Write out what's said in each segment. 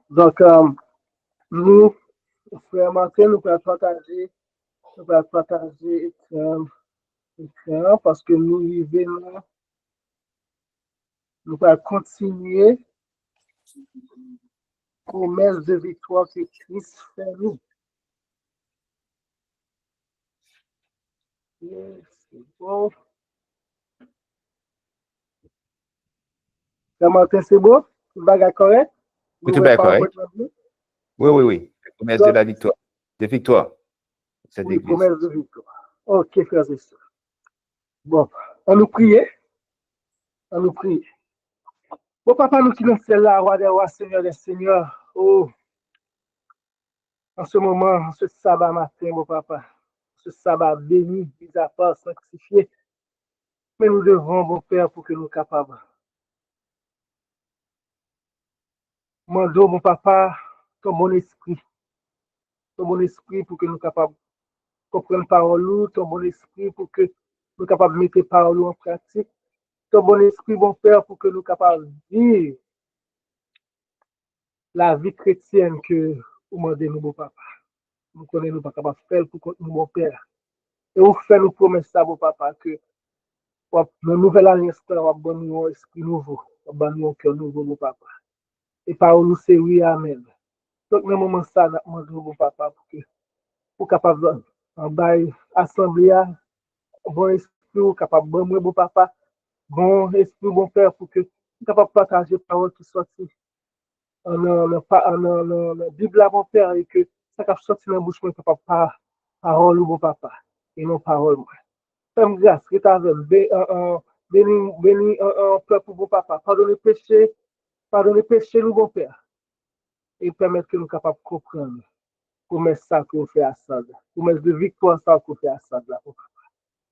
Donc, nous, frère Martin, nous pouvons partager écran parce que nous vivons là, nous pouvons continuer promesse de victoire que Christ fait nous. Yes, c'est bon. Frère Martin, c'est bon? Tout le bagage correct? Oui, Nous tout voulons bien pas correct. votre nom? Oui, oui, oui. Promesse de Donc, la victoire. De victoire. Cette oui, église. promesse de victoire. Ok, frères et sœurs. Bon, on nous prie, on nous prie. Bon, papa, nous qui nous sommes là, roi des rois, seigneur des seigneurs. Oh, en ce moment, en ce sabbat matin, mon papa, ce sabbat béni, mis à part, sanctifié, mais nous devons, mon Père, pour que nous soyons capables. Mando, mon papa, ton bon esprit pour que nous soyons capables de comprendre parole, ton bon esprit pour que nous soyons capables de mettre parole en pratique, ton bon esprit, mon Père, pour que nous soyons capables de vivre la vie chrétienne que vous demandez, nous, mon papa. Nous connaissons, nous pas capables de faire pour nous, mon Père. Et vous faites nous promesses ça, mon papa, que le nouvel alliance, on va donner un esprit nouveau, on va donner un cœur nouveau, mon papa. Et parole, c'est oui, amen. Donc, dans le moment ça, nous demandons, mon papa, pour que vous capable en bail assemblée, bon esprit, capable de bon papa, bon esprit, bon père, pour que vous capable de partager la parole qui sortit en Bible, mon père, et que ça qui sorti dans la bouche, capable de parole, bon papa, et non parole, moi. Fais-moi grâce, que tu as béni un peuple, bon papa, pardonnez péché, nous, bon père, et permettre que nous soyons capables de comprendre. Promesse ça qu'on fait à ça. Promesse de victoire ça qu'on fait à ça.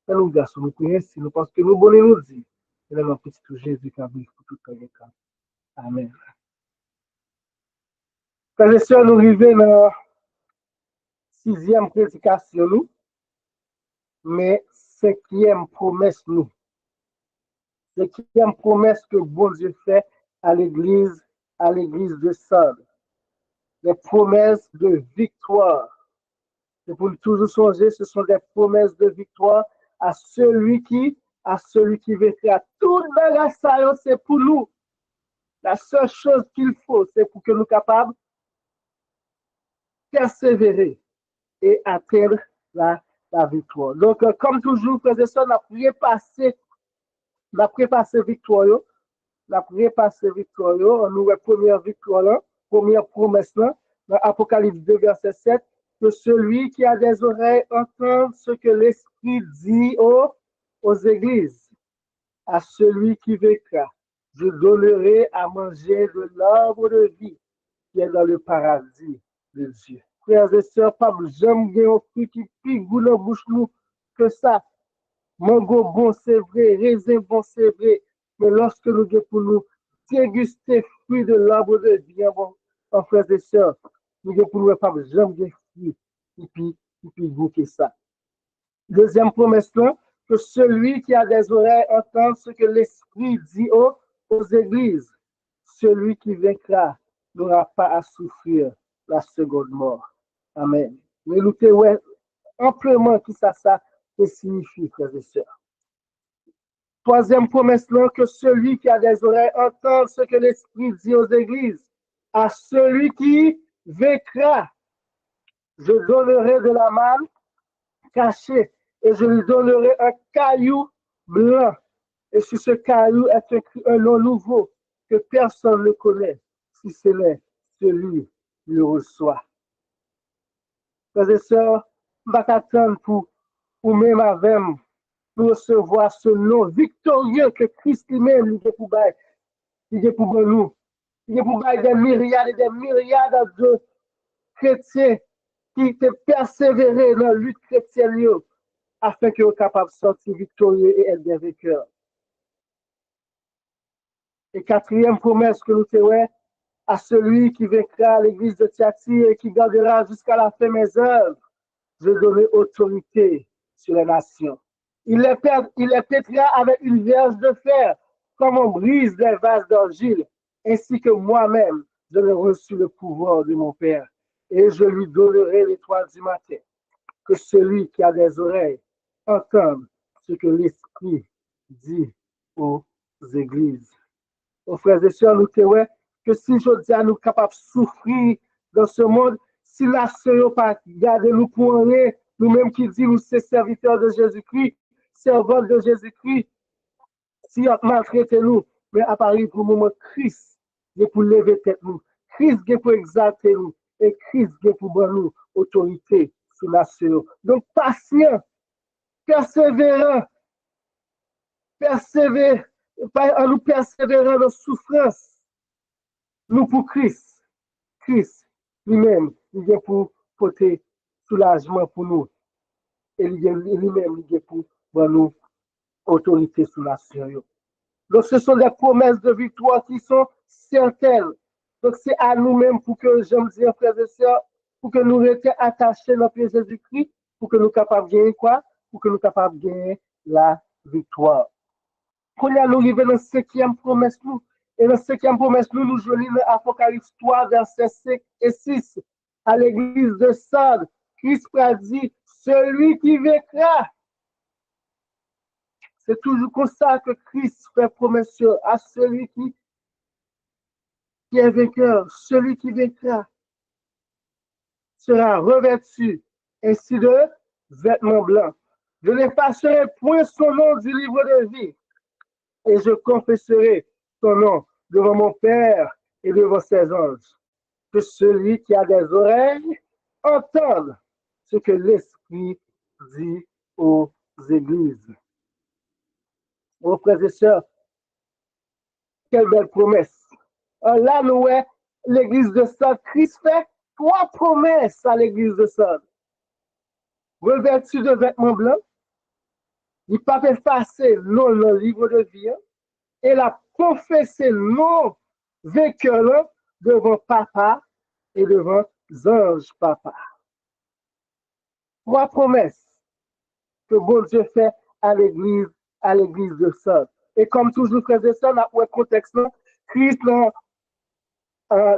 Et nous, garçons, nous prions ainsi, nous pensons que nous bonnes nous dit. Et là, notre petit Jésus qui a vécu pour tout le temps. Amen. Frères et sœurs, nous arrivons dans la sixième prédication, nous, mais cinquième promesse, nous. Cinquième promesse que bon Dieu fait à l'église de Sardes. Les promesses de victoire. Et pour toujours songer, ce sont des promesses de victoire à celui qui vaincra. Tout le ça, c'est pour nous. La seule chose qu'il faut, c'est pour que nous soyons capables de persévérer et atteindre la victoire. Donc, comme toujours, frères et sœurs, on a prépassé victoire. La prépassé victoire. On nous première victoire là, première promesse là, dans Apocalypse 2, verset 7. Que celui qui a des oreilles entende ce que l'Esprit dit aux églises. À celui qui vaincra, je donnerai à manger de l'arbre de vie qui est dans le paradis de Dieu. Frères et sœurs, pas jamais bien un fruit qui pique dans la bouche nous que ça. Mango bon, c'est vrai, raisin bon, c'est vrai. Mais lorsque nous devons pour nous déguster fruit de l'arbre de vie, bon, frères et sœurs, nous devons pour nous pas jamais bien fruit qui goûter ça. Deuxième promesse là, que celui qui a des oreilles entende ce que l'Esprit dit aux églises. Celui qui vaincra n'aura pas à souffrir la seconde mort. Amen. Mais nous te amplement qui ça signifie, frères et sœurs. Troisième promesse là, que celui qui a des oreilles entende ce que l'Esprit dit aux églises. À celui qui vaincra, je donnerai de la manne cachée et je lui donnerai un caillou blanc. Et sur ce caillou est écrit un nom nouveau que personne ne connaît, si ce n'est celui qui le reçoit. Frères et sœurs, je ne vais pas attendre pour même avec pour recevoir ce nom victorieux que Christ lui-même lui a pour nous. Il est pour des myriades et des myriades de chrétiens qui étaient persévérés dans la lutte chrétienne afin qu'ils soient capables de sortir victorieux et être des vainqueurs. Et quatrième promesse que nous faisons à celui qui vaincra l'église de Thyatire et qui gardera jusqu'à la fin mes œuvres, je donnerai autorité sur les nations. Il les pètera avec une verge de fer, comme on brise les vases d'argile, ainsi que moi-même, je l'ai reçu le pouvoir de mon Père, et je lui donnerai l'étoile du matin. Que celui qui a des oreilles entende ce que l'Esprit dit aux églises. Aux frères et sœurs, nous témoignons que si je dis à nous capables de souffrir dans ce monde, si la sœur pas garder nous pour rien, nous-mêmes qui disons nous sommes serviteurs de Jésus-Christ, servants de Jésus-Christ, si on maltraite nous, mais à Paris pour le moment, Christ, il pour lever tête nous, Christ il pour exalter nous, et Christ il pour donner nous autorité sur la sœur. Donc, patient, persévérant, en nous persévérant dans souffrance, nous pour Christ. Christ lui-même, il vient pour porter soulagement pour nous. Et lui-même, il vient pour nous autorité sur la sœur. Donc, ce sont des promesses de victoire qui sont certaines. Donc, c'est à nous-mêmes pour que, j'aime dire, frères et sœurs, pour que nous restions attachés à notre Jésus-Christ, pour que nous soyons capables de gagner quoi? Pour que nous soyons capables de gagner la victoire. Quand nous arrivons dans la cinquième promesse, nous, et dans la cinquième promesse, nous jouons dans l'Apocalypse 3, versets 5 et 6. À l'église de Sardes, Christ a dit, celui qui vaincra. C'est toujours comme ça que Christ fait promesse à celui qui est vainqueur. Celui qui vaincra sera revêtu ainsi de vêtements blancs. Je n'effacerai point son nom du livre de vie et je confesserai son nom devant mon Père et devant ses anges. Que celui qui a des oreilles entende ce que l'Esprit dit aux églises. Mon frères et sœurs, quelle belle promesse. Là, nous voyons l'église de Sardes. Christ fait 3 promesses à l'église de Sardes. Revêtu de vêtements blancs, il ne pas effacer non le livre de vie, et la confesser non vainqueur devant papa et devant anges papa. 3 promesses que bon Dieu fait à l'église de Sardes. Et comme toujours, frères et sœurs, dans le contexte, Christ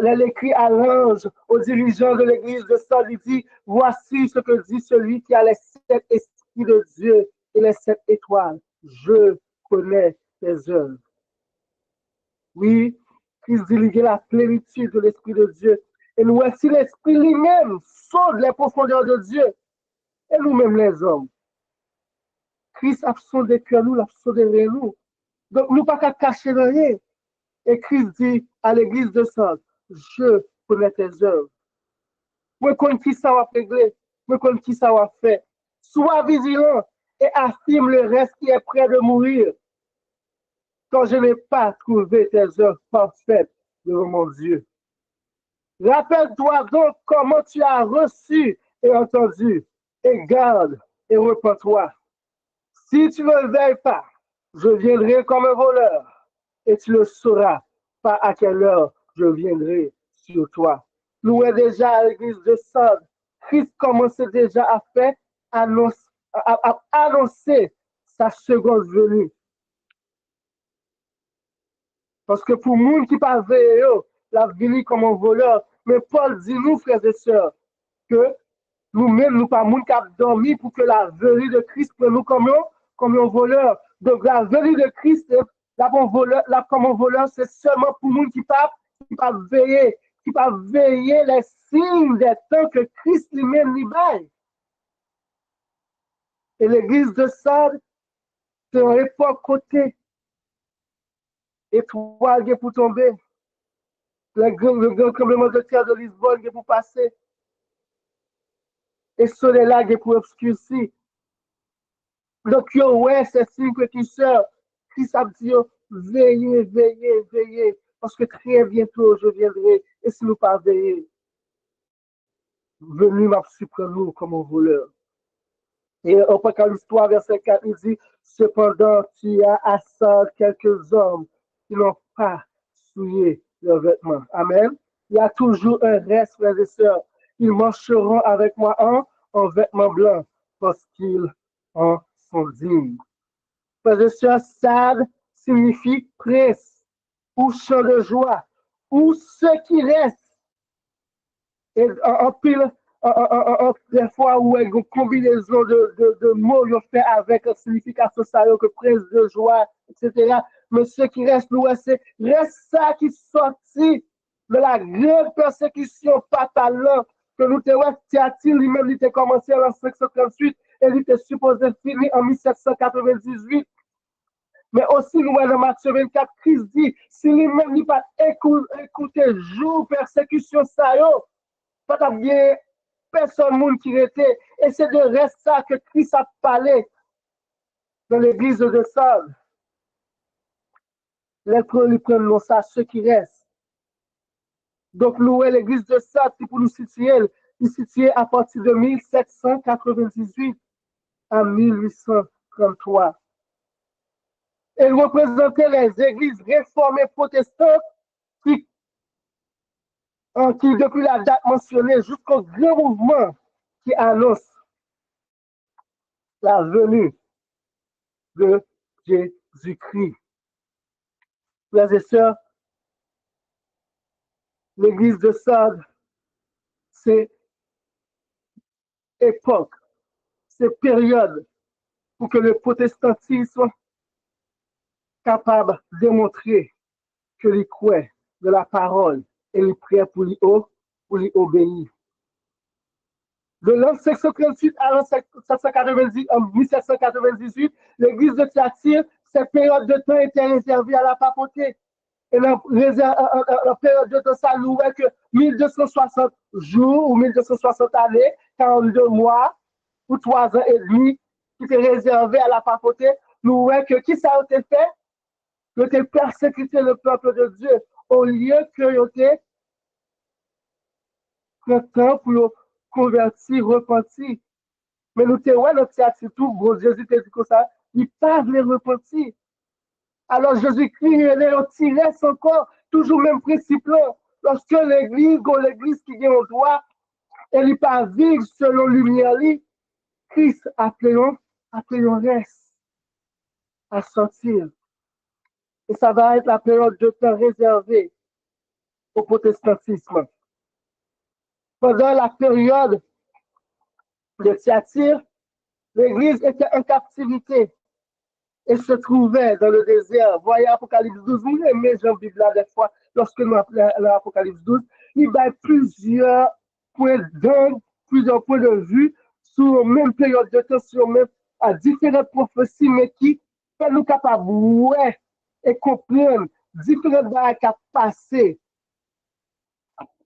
l'écrit à l'ange, aux dirigeants de l'église de Sardes, il dit, voici ce que dit celui qui a les 7 esprits de Dieu et les 7 étoiles. Je connais tes œuvres. Oui, Christ dit, il y a la plénitude de l'Esprit de Dieu. Et nous voici l'Esprit lui-même, sonde les profondeurs de Dieu. Et nous-mêmes les hommes. Christ a sondé que nous, l'a sondé nous. Donc, nous pas qu'à cacher rien. Et Christ dit à l'église de Sardes, je connais tes œuvres. Moi, connais qui ça va régler. Moi, connais qui ça va faire. Sois vigilant et affirme le reste qui est prêt de mourir. Quand je n'ai pas trouvé tes œuvres parfaites devant mon Dieu. Rappelle-toi donc comment tu as reçu et entendu, et garde et repens-toi. Si tu ne veilles pas, je viendrai comme un voleur, et tu ne sauras pas à quelle heure je viendrai sur toi. Nous sommes déjà à l'église de Sardes. Christ commençait déjà à faire annoncer sa seconde venue. Parce que pour nous qui pas veillé, la venue comme un voleur. Mais Paul dit nous, frères et sœurs, que nous-mêmes, nous pas moun qui a dormi pour que la venue de Christ prenne nous comme un voleur. Donc la venue de Christ, comme un voleur, c'est seulement pour nous qui pas veiller les signes des temps que Christ lui-même lui baille. Et l'église de Sardes, c'est un époque côté. Étoile pour tomber. Le grand tremblement de terre de Lisbonne pour passer. Et soleil là pour obscurcir. Donc, ouais, c'est signe que tu sors. Christ a dit, veillez, veillez, veillez. Parce que très bientôt, je viendrai. Et si nous pas veiller, venu m'a surprendre nous comme un voleur. Et au Apocalypse 3, verset 4, il dit, cependant, tu as à Sardes quelques hommes qui n'ont pas souillé leurs vêtements. Amen. Il y a toujours un reste, frères et sœurs. Ils marcheront avec moi en vêtements blancs parce qu'ils en sont dignes. Frères et sœurs, Sardes signifie prince ou chant de joie ou ceux qui restent. Et en pile, des fois où il y a une combinaison de mots ils fait avec une signification ça que prince de joie, etc. Mais ceux qui restent, nous, c'est reste ça qui sortit de la grande persécution fatale que nous avons Théatile lui-même, il était commencé en 538 et il était supposé finir en 1798. Mais aussi, nous, dans Matthieu 24, Christ dit, si lui-même n'a pas écouté jour persécution, ça y est, pas bien personne monde qui était. Et c'est de reste ça que Christ a parlé dans l'église de Sardes. Les prennent ça, ceux qui restent. Donc, nous, l'église de Sardes, pour nous situer, il situé à partir de 1798 à 1833. Elle représentait les églises réformées protestantes qui, depuis la date mentionnée, jusqu'au grand mouvement qui annonce la venue de Jésus-Christ. Frères et sœurs, l'église de Sardes, c'est époque, c'est période pour que le protestantisme soit capable de démontrer que les croit de la parole et les prêt pour lui obéir. De l'an 538 à l'an 1798, l'église de Thyatire, cette période de temps était réservée à la papauté. Et la période de temps, ça louait que 1260 jours ou 1260 années, 42 mois ou 3 ans et demi, qui étaient réservés à la papauté, louait que qui ça a été fait? Ils ont persécuté le peuple de Dieu au lieu qu'ils aient le temps pour le convertir, repentir. Mais nous te ouais, notre théâtre tout, bon Jésus te dit comme ça, il pas les repentir. Alors Jésus-Christ, il reste encore, toujours le même principe là. Lorsque l'église qui vient au droit, elle n'est pas vivre selon lumière, Christ appelons reste à sortir. Et ça va être la période de temps réservée au protestantisme. Pendant la période de Thyatire, l'église était en captivité et se trouvait dans le désert. Voyez Apocalypse 12, vous aimez Jean Bible des fois, lorsque nous appelons l'Apocalypse 12, il y a plusieurs points d'angle, plusieurs points de vue sur la même période de temps, sur même à différentes prophéties, mais qui fait nous capables ouais, et comprendre différentes choses qui passé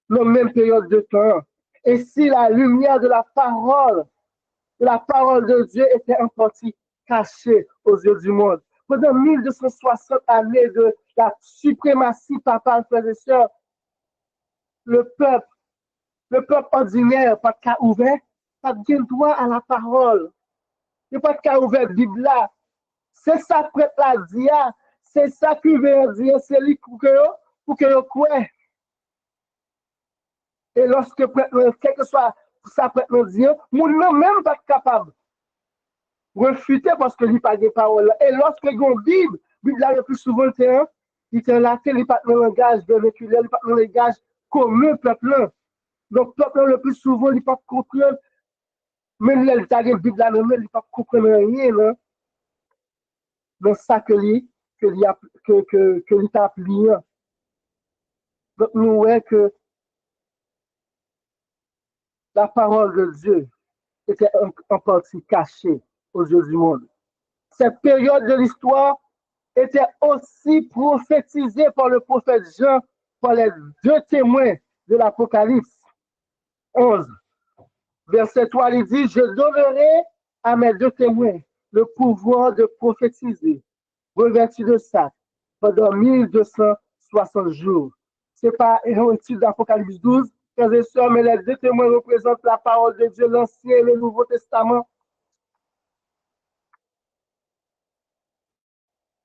dans la même période de temps. Et si la lumière de la parole de Dieu était en partie cachée aux yeux du monde. Pendant 1260 années de la suprématie papale, frères et sœurs, le peuple ordinaire, pas de cas ouvert, pas de droit à la parole. Il n'y a pas de cas ouvert, Bible là. C'est ça prêtre la dia, c'est ça qui veut dire, c'est lui pour que vous croyez. Et lorsque prêtre, quel que soit ça prêtre dire, nous n'sommes même pas capables refuter parce que il n'y a pas de parole. Et lorsque on Bible, Bible le plus souvent, il est latin, il n'est pas dans le langage véhiculaire, il n'est pas dans le langage commun, peuple. Donc, peuple, le plus souvent, il n'est pas comprendre. Même les Italiens, Bible là, il n'est pas comprendre rien, là. Dans ça que il t'a appelé. Donc, nous voyons que la parole de Dieu était en partie cachée aux yeux du monde. Cette période de l'histoire était aussi prophétisée par le prophète Jean, par les deux témoins de l'Apocalypse 11. Verset 3, il dit, je donnerai à mes deux témoins le pouvoir de prophétiser, revêtus de sac, pendant 1260 jours. Ce n'est pas un titre d'Apocalypse 12, frères et sœurs, mais les deux témoins représentent la parole de Dieu, l'Ancien et le Nouveau Testament.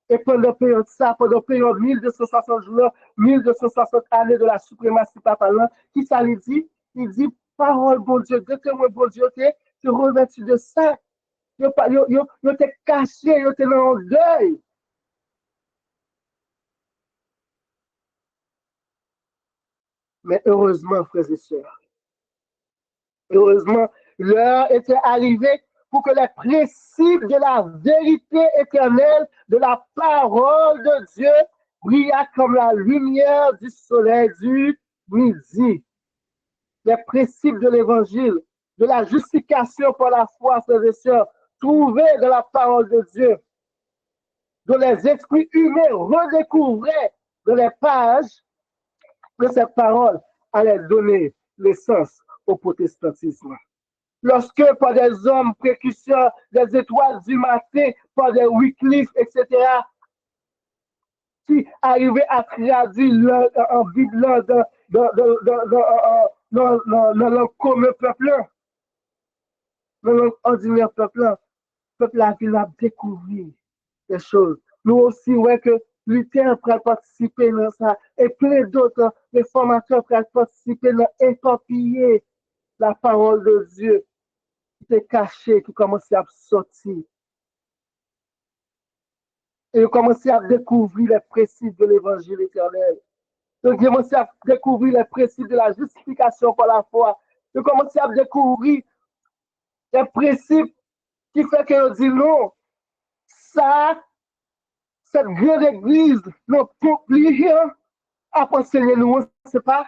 Et pendant la période 1260 jours, 1260 années de la suprématie papale, qui ça lui dit? Il dit, parole bon Dieu, deux témoins bon Dieu, tu revêtu de ça. Yo t'es caché, yo t'es dans le deuil. Mais heureusement, frères et sœurs, heureusement, l'heure était arrivée pour que les principes de la vérité éternelle, de la parole de Dieu, brillent comme la lumière du soleil du midi. Les principes de l'évangile, de la justification par la foi, frères et sœurs, trouvés dans la parole de Dieu, dont les esprits humains redécouvraient dans les pages de cette parole, allaient donner l'essence au protestantisme. Lorsque par des hommes précurseurs, des étoiles du matin, par des Wycliffe, etc., qui arrivaient à traduire en Bible dans le commun peuple, dans l'ordinaire peuple a découvert des choses. Nous aussi, ouais, que Luther pourrait participer dans ça, et plein d'autres réformateurs pourraient participer dans éparpiller la parole de Dieu qui était cachée, qui commençait à sortir. Et ils commençaient à découvrir les principes de l'évangile éternel. Ils commençaient à découvrir les principes de la justification par la foi. Ils commençaient à découvrir les principes qui font qu'on dit non, ça, cette grande église, non, pour rien à enseigner nous, c'est pas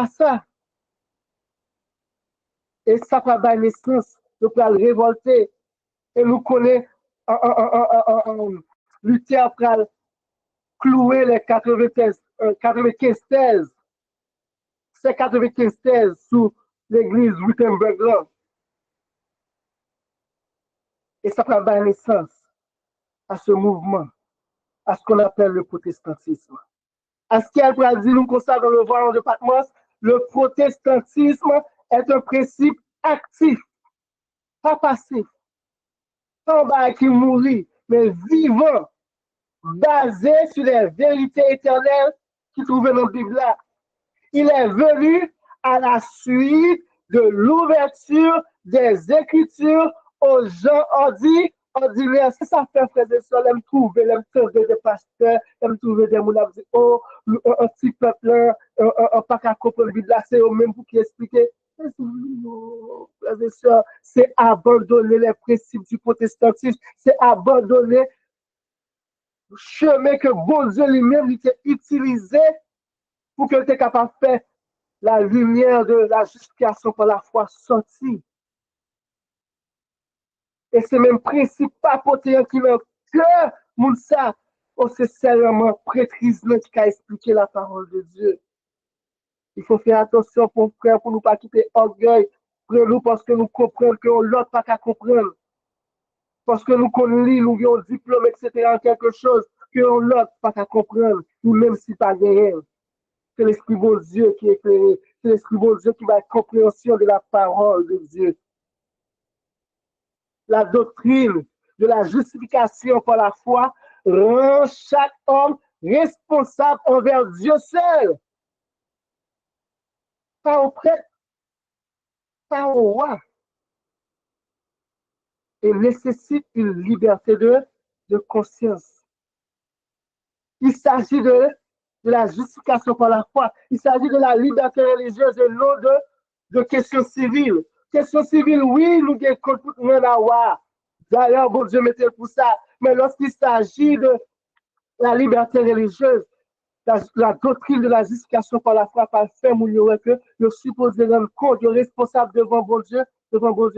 ça. Et ça va donner naissance, nous pouvons révolter. Et nous connaissons, Luther pour clouer les 95 thèses. C'est 95 thèses sous l'église Wittenberg là. Et ça va donner naissance à ce mouvement, à ce qu'on appelle le protestantisme. À ce qu'elle pourra dire nous comme ça dans le volant de Patmos, le protestantisme est un principe actif, pas passif, pas un qui mourit, mais vivant, basé sur les vérités éternelles qui trouvent dans la Bible. Il est venu à la suite de l'ouverture des Écritures aux gens ordinaires. C'est ça fait, frère et soeur, me trouver, me trouver des pasteurs, me trouver des gens qui disent, oh, un petit peuple, pas qu'à comprendre la Bible, c'est eux-mêmes pour qui expliquer. Frères et sœurs, c'est abandonner les principes du protestantisme, c'est abandonner le chemin que bon Dieu lui-même était utilisé pour qu'il était capable de faire la lumière de la justification par la foi sortie. Et c'est même principe papoté qui est que Mounsa, c'est seulement prêtrise qui a expliqué la parole de Dieu. Il faut faire attention pour frère, pour ne pas quitter orgueil, pour nous parce que nous comprenons que l'autre pas qu'à comprendre. Parce que nous connaissons, nous avons un diplôme, etc., quelque chose que l'autre pas qu'à comprendre, ou même si pas gagné. C'est l'Esprit de Dieu qui est éclairé. C'est l'Esprit de Dieu qui va être compréhension de la parole de Dieu. La doctrine de la justification par la foi rend chaque homme responsable envers Dieu seul. Pas au prêtre, pas au roi. Et nécessite une liberté de conscience. Il s'agit de la justification par la foi. Il s'agit de la liberté religieuse et non de questions civiles. Questions civiles, oui, nous avons tout le monde à voir. D'ailleurs, bon Dieu mettait pour ça. Mais lorsqu'il s'agit de la liberté religieuse, la doctrine de la justification par la foi, par le fait, que le supposé rendre compte, le responsable devant bon Dieu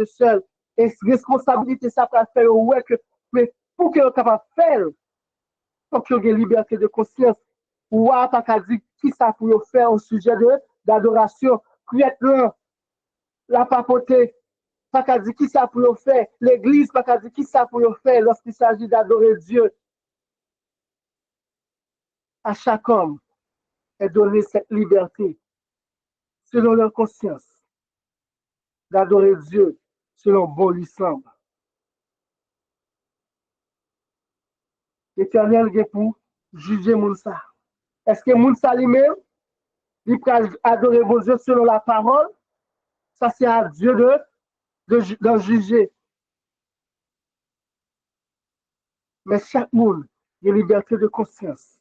seul. Et responsabilité, ça peut faire, ouais, que, mais pour qu'il soit capable de faire, faut qu'il y ait une liberté de conscience. Ou pas qu'à dire qui ça pour faire au sujet d'adoration. Prière la papauté, pas qu'à dire qui ça pour faire. L'église, pas qu'à dire qui ça pour faire lorsqu'il s'agit d'adorer Dieu. À chaque homme est donné cette liberté, selon leur conscience, d'adorer Dieu selon bon lui semble. L'Éternel vient pour juger Mounsa. Est-ce que Mounsa lui-même, il peut adorer vos Dieu selon la parole? Ça, c'est à Dieu de juger. Mais chaque monde a une liberté de conscience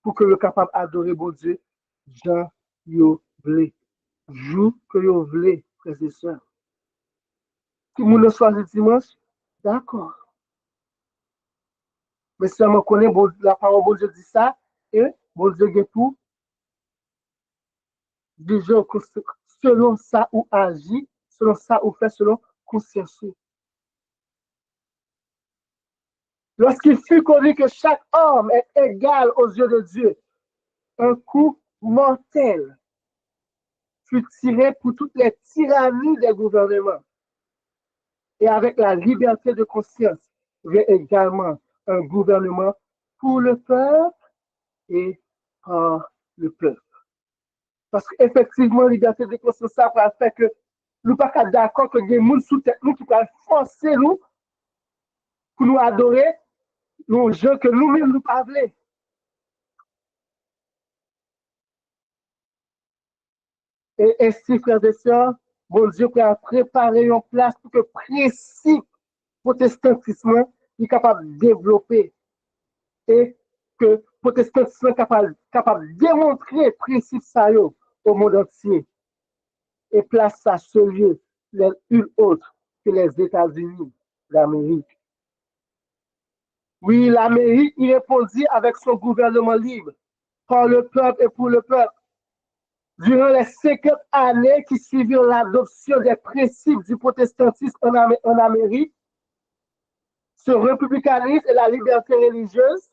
pour que le capable d'adorer bon Dieu, Jean yo vle. Jou que yo vle, frères et sœurs. Si moun ne choisit dimanche, d'accord. Mais seulement connaît bon, la parole bon Dieu dit ça, et bon Dieu dit tout, déjà selon ça ou agit, selon ça ou fait, selon conscience. Lorsqu'il fut connu que chaque homme est égal aux yeux de Dieu, un coup mortel fut tiré pour toutes les tyrannies des gouvernements. Et avec la liberté de conscience vient également un gouvernement pour le peuple et par le peuple. Parce qu'effectivement, la liberté de conscience, ça va faire que nous ne sommes pas d'accord que des gens sous tête nous qui peuvent forcer nous pour nous adorer, nos gens que nous-mêmes nous parlons. Et ainsi, frères et sœurs, bon Dieu peut préparer une place pour que le principe protestantisme est capable de développer et que le protestantisme est capable de démontrer le principe ça au monde entier et place ça sur lieu l'une autre que les États-Unis d'Amérique. Oui, l'Amérique y répondit avec son gouvernement libre, par le peuple et pour le peuple. Durant les 50 années qui suivirent l'adoption des principes du protestantisme en Amérique, ce républicanisme et la liberté religieuse,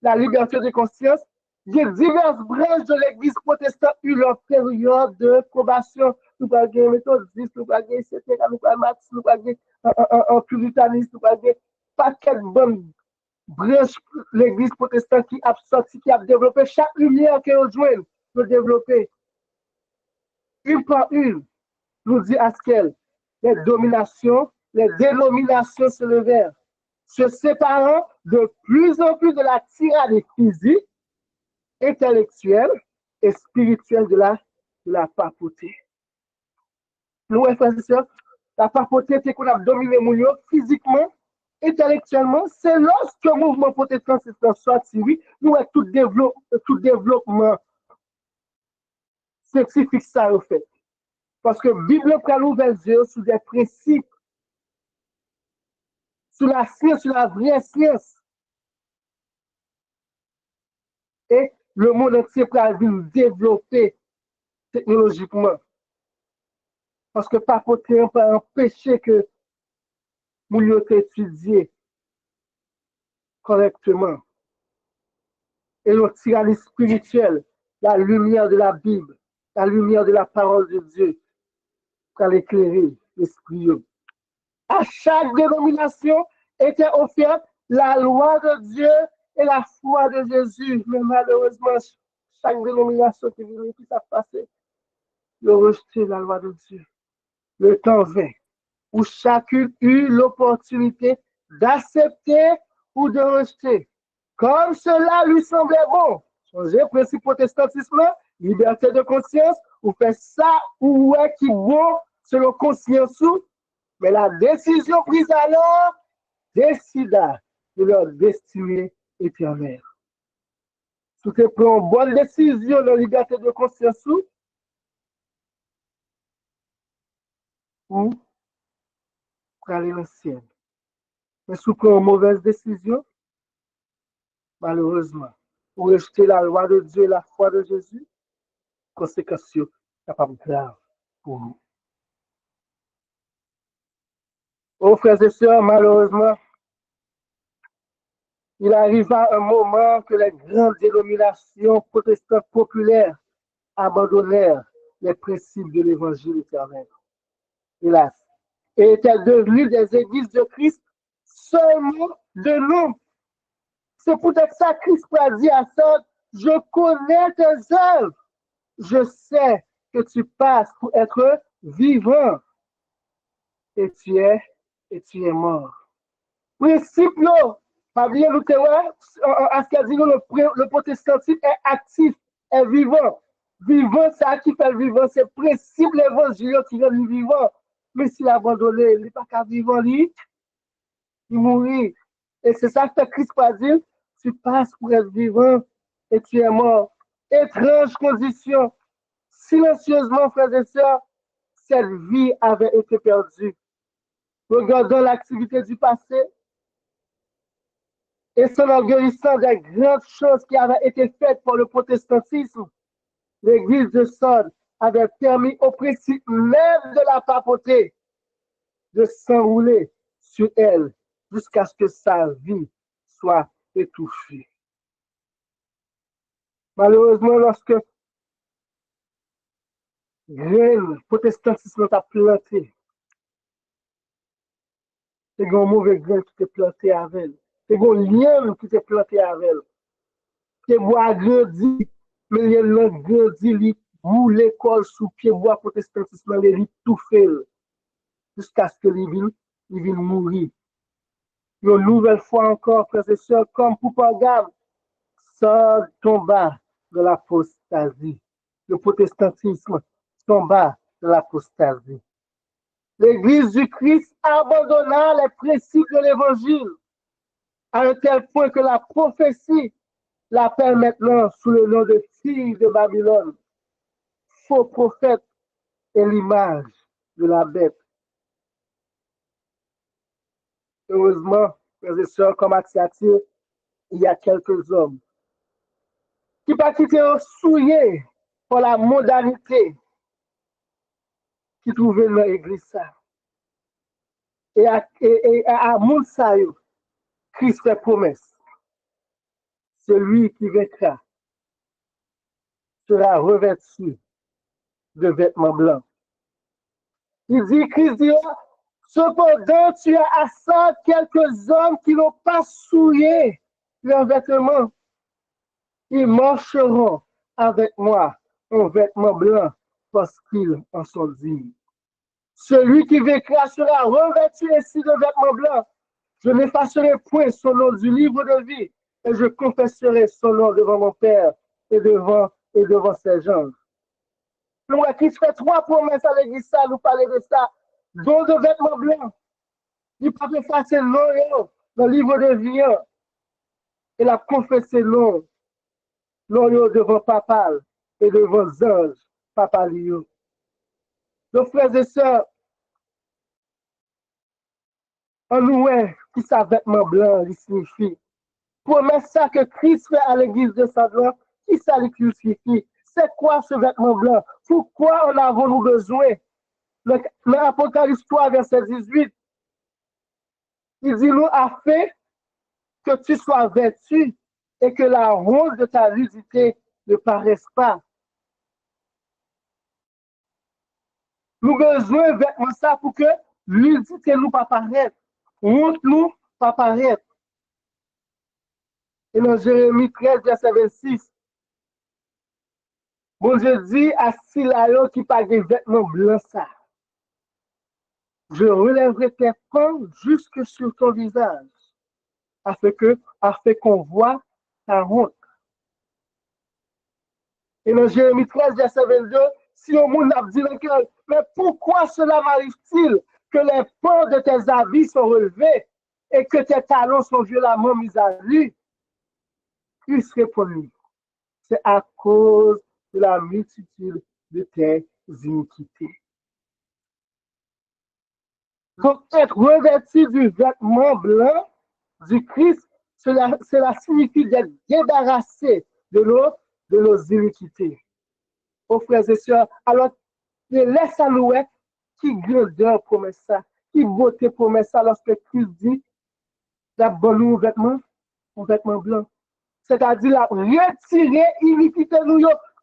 la liberté de conscience, les diverses branches de l'Église protestante eurent leur période de probation. Nous avons des méthodistes, nous avons des etc., nous avons marxistes, nous avons un puritanisme, nous avons des paquets de bonnes branches de l'Église protestante qui a sorti, qui a développé chaque lumière qu'elle rejoint, de développer. Une par une, nous dit Haskell, les dominations, les dénominations se levèrent, se séparant de plus en plus de la tyrannie physique, intellectuelle et spirituelle de la papauté. Nous, frères et sœurs, la papauté, c'est qu'on a dominé Mounio physiquement, intellectuellement. C'est lorsque le mouvement protestant s'est sorti, oui, nous avons tout développement scientifique ça au fait. Parce que la Bible prend l'ouvert yeux sur des principes, sur la science, sur la vraie science. Et le monde entier peut développer technologiquement. Parce que papoter peut empêcher que nous étudier correctement. Et notre tyrannie spirituelle, la lumière de la Bible, la lumière de la parole de Dieu, pour éclairer l'esprit. À chaque dénomination était offerte la loi de Dieu et la foi de Jésus. Mais malheureusement, chaque dénomination qui vient, qui s'est passé, de rejeter la loi de Dieu. Le temps vint où chacune eut l'opportunité d'accepter ou de rejeter. Comme cela lui semblait bon. Changer le principe protestantisme, liberté de conscience, ou fait ça ou est qui bon selon conscience ou. Mais la décision prise alors décida de leur destinée éternelle. Si tu prends une bonne décision de liberté de conscience ou pour aller dans le ciel. Mais si tu prends une mauvaise décision, malheureusement, pour rejeter la loi de Dieu et la foi de Jésus, conséquences capables graves pour nous. Oh, frères et sœurs, malheureusement, il arriva un moment que les grandes dénominations protestantes populaires abandonnèrent les principes de l'évangile éternel. Hélas. Et étaient devenues des églises de Christ seulement de nom. C'est peut-être ça que Christ a dit à ça. Je connais tes œuvres. Je sais que tu passes pour être vivant. Et tu es mort. Principe, pas bien nous à ce qu'elle dit, le protestantisme est actif, est vivant. Vivant, c'est ça qui fait le vivant, c'est le principe de l'évangile qui rend le vivant. Mais s'il abandonné, il n'est pas qu'à vivre, il mourit. Et c'est ça que Christ a dit, tu passes pour être vivant et tu es mort. Étrange condition. silencieusement, frères et sœurs, cette vie avait été perdue. Regardons l'activité du passé et s'enorgueillissant des grandes choses qui avaient été faites pour le protestantisme. L'église de Sardes avait permis au principe même de la papauté de s'enrouler sur elle jusqu'à ce que sa vie soit étouffée. Malheureusement, lorsque le protestantisme a planté, c'est un mauvais grain qui était planté avec elle. C'est un lien qui était planté avec elle. C'est bois grandi, mais il y a grandi, il bout l'école sous pied bois protestantisme, il tout fait jusqu'à ce que il vienne mourir. Une nouvelle fois encore, frères et sœurs, comme pour Pagam, ça tomba de l'apostasie. Le protestantisme tomba de l'apostasie. L'Église du Christ abandonna les principes de l'Évangile à un tel point que la prophétie l'appelle maintenant sous le nom de fille de Babylone, faux prophète et l'image de la bête. Heureusement, frères et sœurs, comme à Thyatire, il y a quelques hommes qui pas quitté souillé pour la modernité qui trouvait dans l'église. Et à Mounsaïo, Christ fait promesse. Celui qui vaincra sera revêtu de vêtements blancs. Il dit, Christ dit, cependant, tu as à ça quelques hommes qui n'ont pas souillé leurs vêtements. Ils marcheront avec moi en vêtements blancs parce qu'ils en sont dignes. Celui qui vaincra sera revêtu ainsi de vêtements blancs. Je n'effacerai point son nom du livre de vie et je confesserai son nom devant mon Père et devant ses anges. Donc, Christ fait trois promesses à l'église, ça, nous parler de ça. Don de vêtements blancs. Il peut effacer le nom dans le livre de vie et la confesser nom devant papa et devant les anges, papa Lio. Donc, frères et sœurs, on nous est qui ça vêtement blanc, il signifie. Promesse ça que Christ fait à l'église de Sardes, qui ça lui signifie? C'est quoi ce vêtement blanc? Pourquoi en avons-nous besoin? L'Apocalypse 3, verset 18, il dit nous a fait que tu sois vêtu et que la honte de ta nudité ne paraisse pas. Nous avons besoin de vêtements ça pour que nudité nous pas paraître, honte nous pas paraître. Et dans Jérémie 13, verset 26, bon Dieu dit à Silayo qui pas des vêtements blancs ça. Je relèverai tes pans jusque sur ton visage, afin qu'on voit ta honte. Et dans Jérémie 13, verset 22, si on monde a dit le cœur, mais pourquoi cela m'arrive-t-il que les pans de tes habits sont relevés et que tes talons sont violemment mis à nu? Il répondit, c'est à cause de la multitude de tes iniquités. Donc, être revêtu du vêtement blanc du Christ, cela signifie d'être débarrassé de nos iniquités. Oh frères et sœurs, alors, laisse à nous qui grandeur promet ça, qui beauté promet ça lorsque Christ dit, la bonne vêtement blanc. C'est-à-dire, la retirer iniquité nous,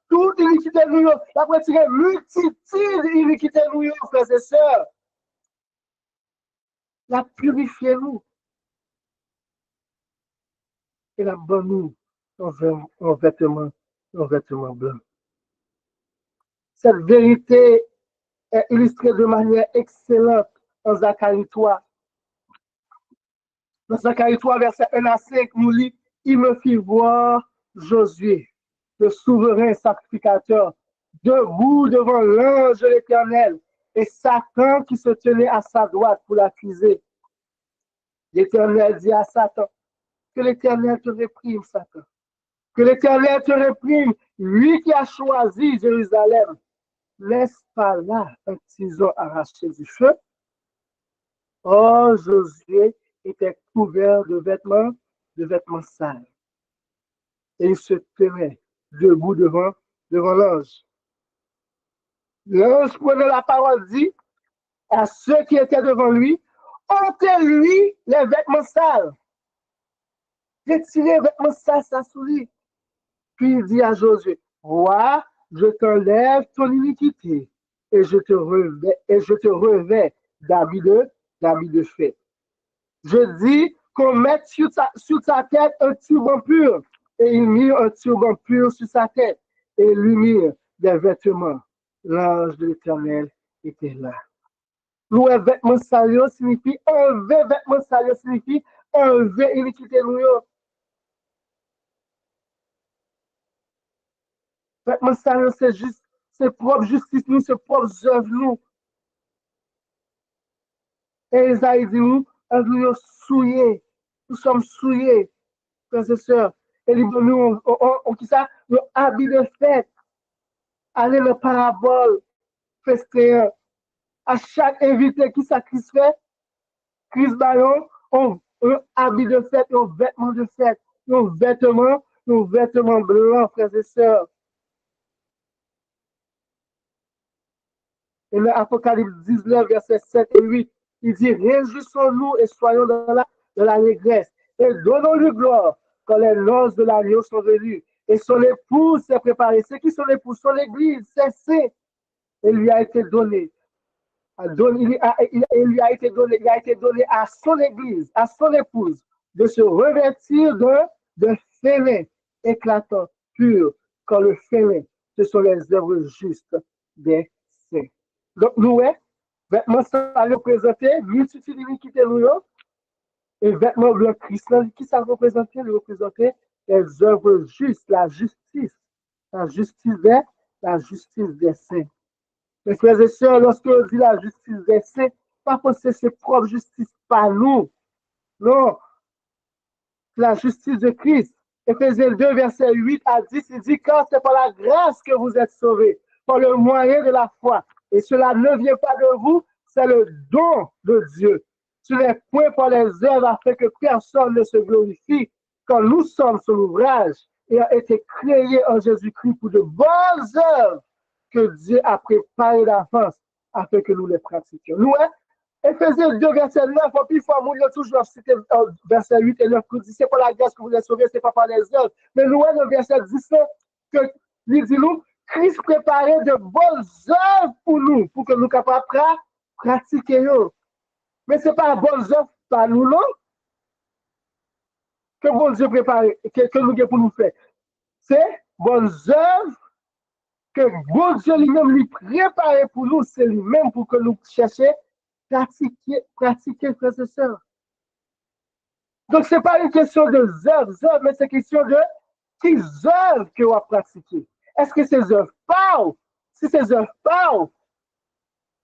toute iniquité nous, la retirer multitude iniquité nous, frères et sœurs. La purifier nous et la bonne nous en vêtements blancs. Cette vérité est illustrée de manière excellente en Zacharie 3. Dans Zacharie 3, verset 1 à 5, nous lit, il me fit voir Josué, le souverain sacrificateur, debout devant l'ange de l'Éternel, et Satan qui se tenait à sa droite pour l'accuser. L'Éternel dit à Satan, que l'Éternel te réprime, Satan. Que l'Éternel te réprime, lui qui a choisi Jérusalem n'est-ce pas là un tison arraché du feu? Or, Josué était couvert de vêtements sales, et il se tenait debout devant l'ange. L'ange prenait la parole, dit à ceux qui étaient devant lui, ôtez-lui les vêtements sales, retirez les vêtements sales sous lui. Puis il dit à Josué, vois, je t'enlève ton iniquité et je te revais d'habits de fête. Je dis qu'on mette sur sa tête un turban pur. Et il mit un turban pur sur sa tête et lui mit des vêtements. L'ange de l'Éternel était là. Louer vêtements sales signifie enlever vêtements sales signifie enlever iniquité nous. Vêtements sales c'est juste c'est propre justice nous, c'est propre œuvre nous. Et Isaïe dit nous souillés, nous sommes souillés, frères et sœurs. Et nous, qui ça, nous habits de fête, aller le parabole, festin, à chaque invité qui sacrifie, Chris Bayon, on habit de fête, on vêtements de fête, nos vêtements blancs, frères et sœurs. Et l'Apocalypse 19, versets 7 et 8, il dit, réjouissons-nous et soyons dans la négresse et donnons-lui gloire quand les noces de l'agneau sont venues et son épouse s'est préparée. C'est qui son épouse? Son église, c'est saint. Et lui a été donné. Il lui a été donné à son église, à son épouse, de se revêtir de félin éclatant, pur, quand le félin, ce sont les œuvres justes des saints. Donc, nous, vêtements ça représentait multitude d'iniquités, nous, et vêtements blancs Christ, qui ça représentait? Il représentait les œuvres justes, la justice des saints. Mes frères et sœurs, lorsque on dit la justice des saints, pas penser c'est propre justice, pas nous. Non, la justice de Christ. Éphésiens 2, verset 8 à 10, il dit, car c'est par la grâce que vous êtes sauvés, par le moyen de la foi. Et cela ne vient pas de vous, c'est le don de Dieu. Ce n'est point par les œuvres afin que personne ne se glorifie, quand nous sommes son ouvrage et a été créés en Jésus-Christ pour de bonnes œuvres que Dieu a préparées d'avance afin que nous les pratiquions. Nous, Éphésiens 2, verset 9, puis il faut mourir toujours, c'était verset 8 et 9, dit, c'est pas la grâce que vous êtes sauvés, c'est pas par les œuvres. Mais nous, le verset 10, que il dit nous, Christ préparait de bonnes œuvres pour nous, pour que nous capables de pratiquer. Mais c'est pas bonnes œuvres par nous, non? Que bon Dieu prépare, que nous avons pour nous faire. C'est bonnes œuvres que bon Dieu lui-même lui prépare pour nous, c'est lui-même pour que nous cherchions pratiquer, frères et sœurs. Donc, ce n'est pas une question de œuvres, mais c'est une question de quelles œuvres que vous pratiquez. Est-ce que ces œuvres parlent? Si ces œuvres parlent,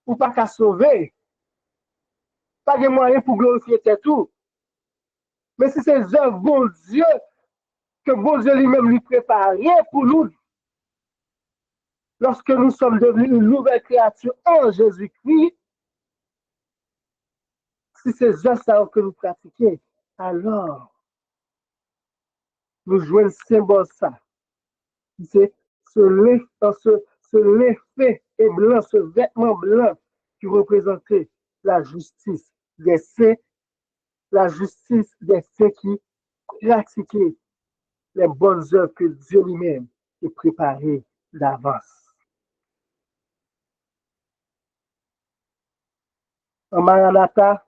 ou pas qu'à sauver, pas de moyen pour glorifier tout. Mais si ces œuvres, bon Dieu, que bon Dieu lui-même lui préparait pour nous, lorsque nous sommes devenus une nouvelle créature en Jésus-Christ, si c'est ça que nous pratiquons, alors nous jouons le symbole ça. C'est ce l'effet est blanc, ce vêtement blanc qui représentait la justice des saints, la justice des saints qui pratiquaient les bonnes œuvres que Dieu lui-même a préparées d'avance. En Maranatha,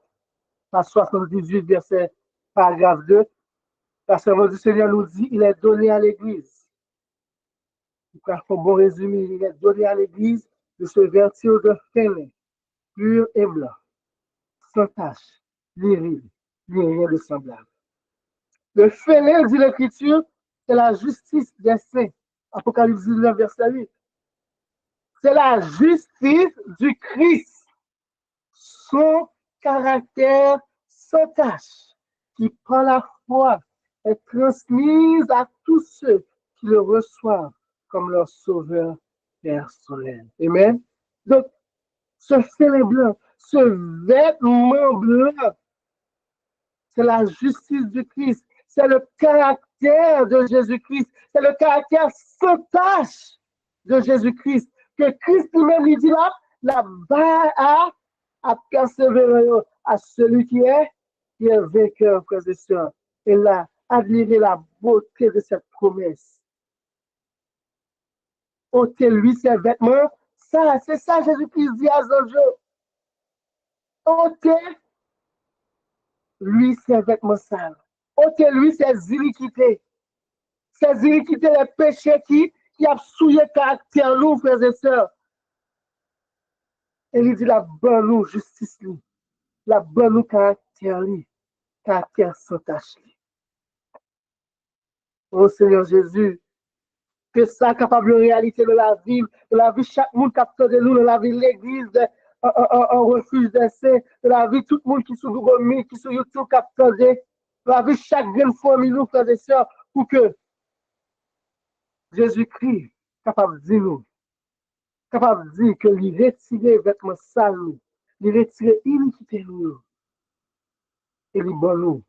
à 78, verset paragraphe 2, la servante du Seigneur nous dit, il est donné à l'Église. Pour un bon résumé, il est donné à l'Église de se vêtir de félin, pur et blanc, sans tache, ni ride, ni rien de semblable. Le félin, dit l'Écriture, c'est la justice des saints. Apocalypse 19, verset 8. C'est la justice du Christ, son caractère sans tache, qui par la foi est transmise à tous ceux qui le reçoivent comme leur sauveur personnel. Amen. Donc, ce filet blanc, ce vêtement blanc, c'est la justice du Christ, c'est le caractère de Jésus-Christ, c'est le caractère sans tâche de Jésus-Christ, que Christ lui-même lui dit là, la barre à persévérer à celui qui est vainqueur, frères et sœurs. Et là, admirer la beauté de cette promesse. Ôtez-lui ses vêtements. Ça, c'est ça Jésus-Christ dit à Jean. Ôtez-lui ses vêtements sales. Ôtez-lui ses iniquités. Ses iniquités, les péchés qui a souillé le caractère, nous, frères et sœurs. Et il dit la bonne nous, justice, lui. La bonne nous, caractère, lui. Caractère sans tâche. Oh Seigneur Jésus, que ça capable de réalité de la vie chaque monde capteur de nous, de la vie de l'église, un refuge d'essai, de la vie tout le monde qui sont Google, qui sont YouTube capteur de la vie chaque grande famille, nous, frères et sœurs, pour que Jésus-Christ capable de dire nous, capable de dire que lui retirer vêtements sales, lui retirer iniquité nous, et lui bon nous,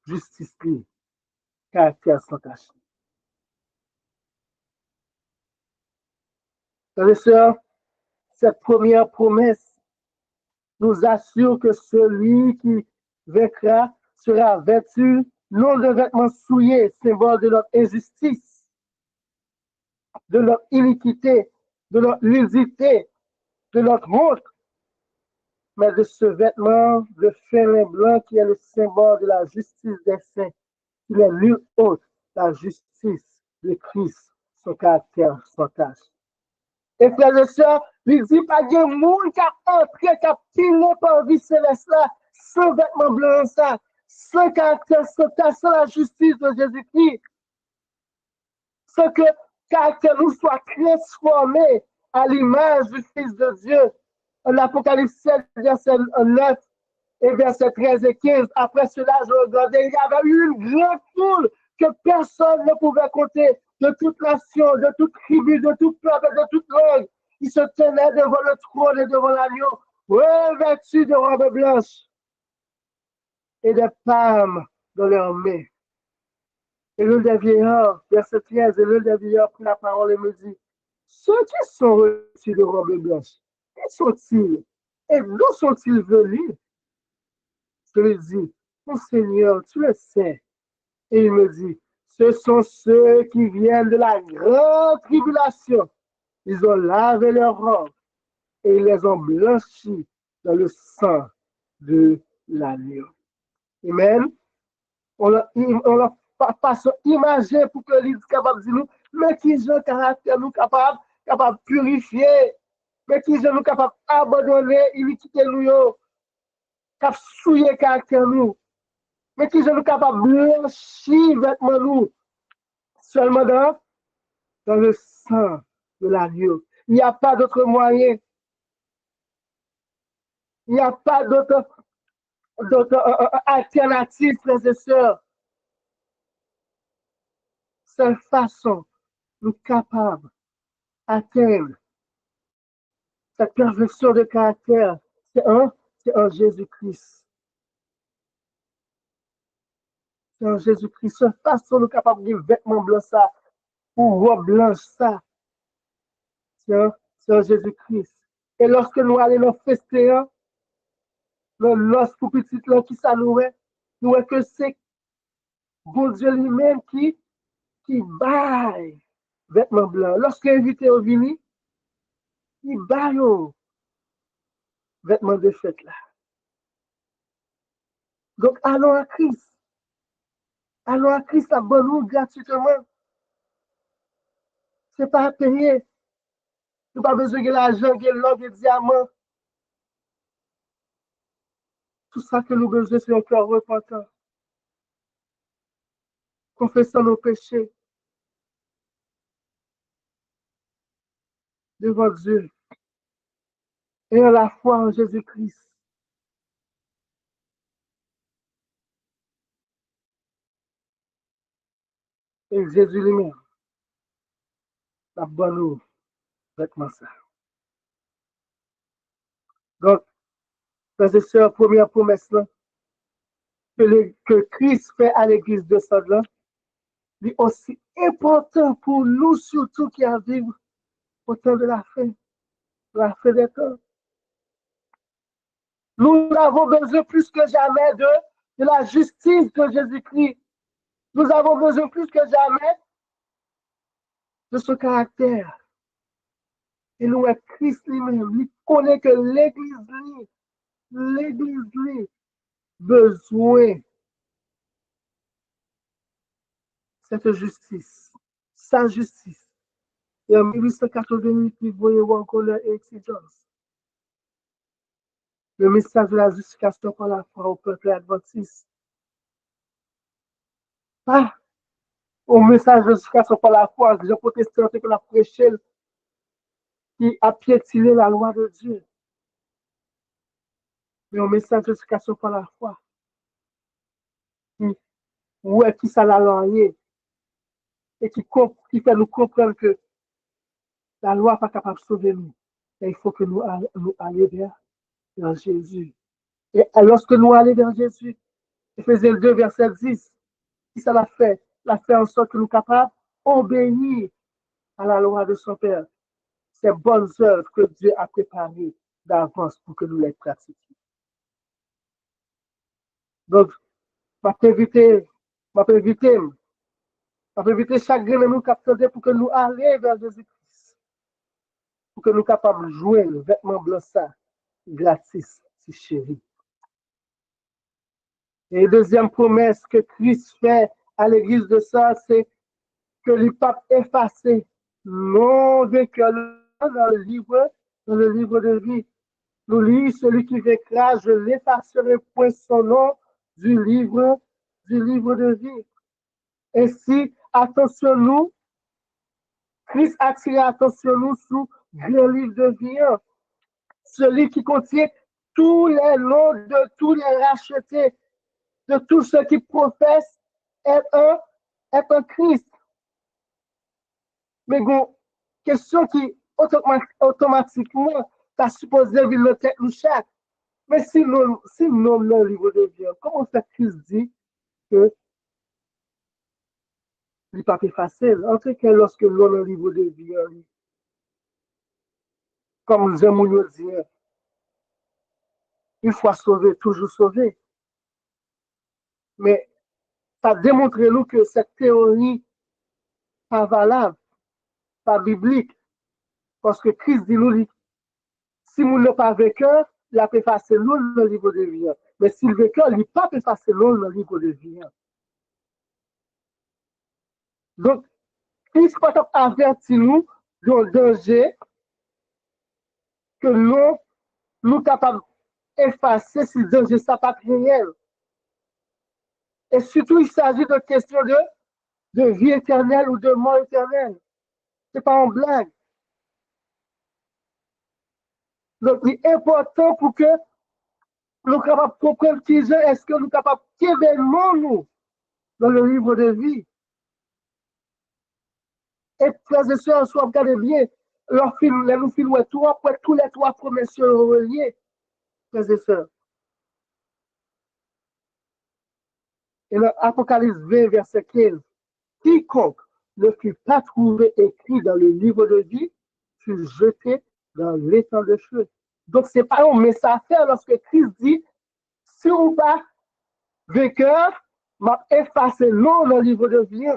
justice lui, caractère sans tâche. Frères et sœurs, cette première promesse nous assure que celui qui vaincra sera vêtu non de vêtements souillés, symbole de notre injustice, de notre iniquité, de notre nudité, de notre honte, mais de ce vêtement de fin blanc qui est le symbole de la justice des saints. Il est nul autre, la justice de Christ, son caractère, son tâche. Et frères et sœurs, il dit pas de monde qui a entré, qui a pilé par vie céleste là, sans vêtement blanc, ça, sans caractère, sans la justice de Jésus-Christ, sans que caractère nous soit transformé à l'image du Fils de Dieu. En Apocalypse 7, verset 9 et verset 13 et 15, après cela, je regardais, il y avait eu une grande foule que personne ne pouvait compter, de toute nation, de toute tribu, de tout peuple, de toute langue. Ils se tenaient devant le trône et devant l'agneau, revêtus de robes blanches et de palmes dans leurs mains. Et l'un des vieillards, verset 13, et l'un des vieillards prit la parole et me dit, ceux qui sont revêtus de robes blanches, qui sont-ils? Et d'où sont-ils venus? Je lui dis, mon Seigneur, tu le sais. Et il me dit, ce sont ceux qui viennent de la grande tribulation. Ils ont lavé leurs robes et ils les ont blanchis dans le sang de l'agneau. Amen. On leur passe imagé pour que l'île soit capable de dire nous, mais qui ont caractère nous capable de purifier, mais qui ont nous capable d'abandonner, iniquité nous, cap souiller caractère nous. Mais qui sont capables de blanchir vêtements nous seulement dans le sang de l'agneau. Il n'y a pas d'autre moyen. Il n'y a pas d'autre alternative, frères et sœurs. Seule façon nous capables d'atteindre cette perfection de caractère, c'est en Jésus-Christ. C'est en Jésus-Christ. Seule façon nous capables de vêtements blancs ça, ou robe blanche ça, c'est en Jésus-Christ. Et lorsque nous allons dans le festin, lorsque petit là qui ça nous est que c'est bon Dieu lui-même qui baille vêtements blancs. Lorsque l'invité est venu, il baille vêtements de fête là. Donc allons à Christ. Allons à Christ à bon nous gratuitement. C'est pas à payer. Tu n'as pas besoin de l'argent, de l'or, de diamants. Tout ça que nous besoin, c'est un cœur repentant. Confessant nos péchés devant Dieu et à la foi en Jésus-Christ. Et Jésus lui-même, la bonne eau Exactement ça. Donc, frères et sœurs, première promesse là, que Christ fait à l'église de Sade là, est aussi important pour nous, surtout qui à vivre au temps de la fin des temps. Nous avons besoin plus que jamais de la justice de Jésus-Christ. Nous avons besoin plus que jamais de ce caractère. Et nous, Christ lui-même, il connaît que l'Église, besoin de cette justice, sa justice. Et en 1888, il voyait encore leur exigence. Le message de la justification par la foi au peuple adventiste. Pas au message de la justification par la foi, les protestants que la prêché qui a piétiné la loi de Dieu. Mais au message de justification par la foi, qui ça l'a loyer et qui fait nous comprendre que la loi n'est pas capable de sauver nous. Et il faut que nous allions vers Jésus. Et lorsque nous allons vers Jésus, Éphésiens 2, verset 10, qui ça l'a fait? L'a fait en sorte que nous sommes capables d'obéir à la loi de son Père. Ces bonnes œuvres que Dieu a préparées d'avance pour que nous les pratiquions. Donc, je vais éviter chaque grain de nous capter pour que nous allions vers Jésus-Christ. Pour que nous soyons capables de jouer le vêtement blanc ça, gratis, si chéri. Et deuxième promesse que Christ fait à l'église de ça, c'est que le pape effacé non de cœur dans le livre de vie. Nous lisons celui qui vaincra, je l'effacerai point son nom du livre de vie. Ainsi, attention nous, Christ attire attention nous sur le livre de vie, celui qui contient tous les noms de tous les rachetés, de tous ceux qui professent être un Christ. Mais bon, question qui automatiquement t'a supposé vivre le tête nous chaque. Mais si nous nommons le livre de Dieu, comment fait Christ dit que ce n'est pas facile? En tout cas, lorsque nous nommons le livre de Dieu, comme Zemmour dit, une fois sauvé, toujours sauvé. Mais ça démontre nous que cette théorie n'est pas valable, pas biblique. Parce que Christ dit nous, si nous n'avons pas vainqueur, il a effacé nous le livre de vie. Mais si le vainqueur, il n'a pas effacé nous le livre de vie. Donc, Christ peut avertir nous d'un danger que nous sommes capables d'effacer si le danger n'est pas réel. Et surtout, il s'agit de questions de vie éternelle ou de mort éternelle. Ce n'est pas en blague. Donc, il est important pour que nous soyons capables de comprendre qui est-ce que nous sommes capables d'événements nous dans le livre de vie. Et frères et sœurs, soit regardez bien, leur film, les nous films, tous les trois promesses reliées, frères et sœurs. Et dans Apocalypse 20, verset 15, quiconque ne fut pas trouvé écrit dans le livre de vie fut jeté dans l'étang de feu. Donc, ce n'est pas un message à faire lorsque Christ dit, si on pas vainqueur, m'a effacé non dans le livre de vie.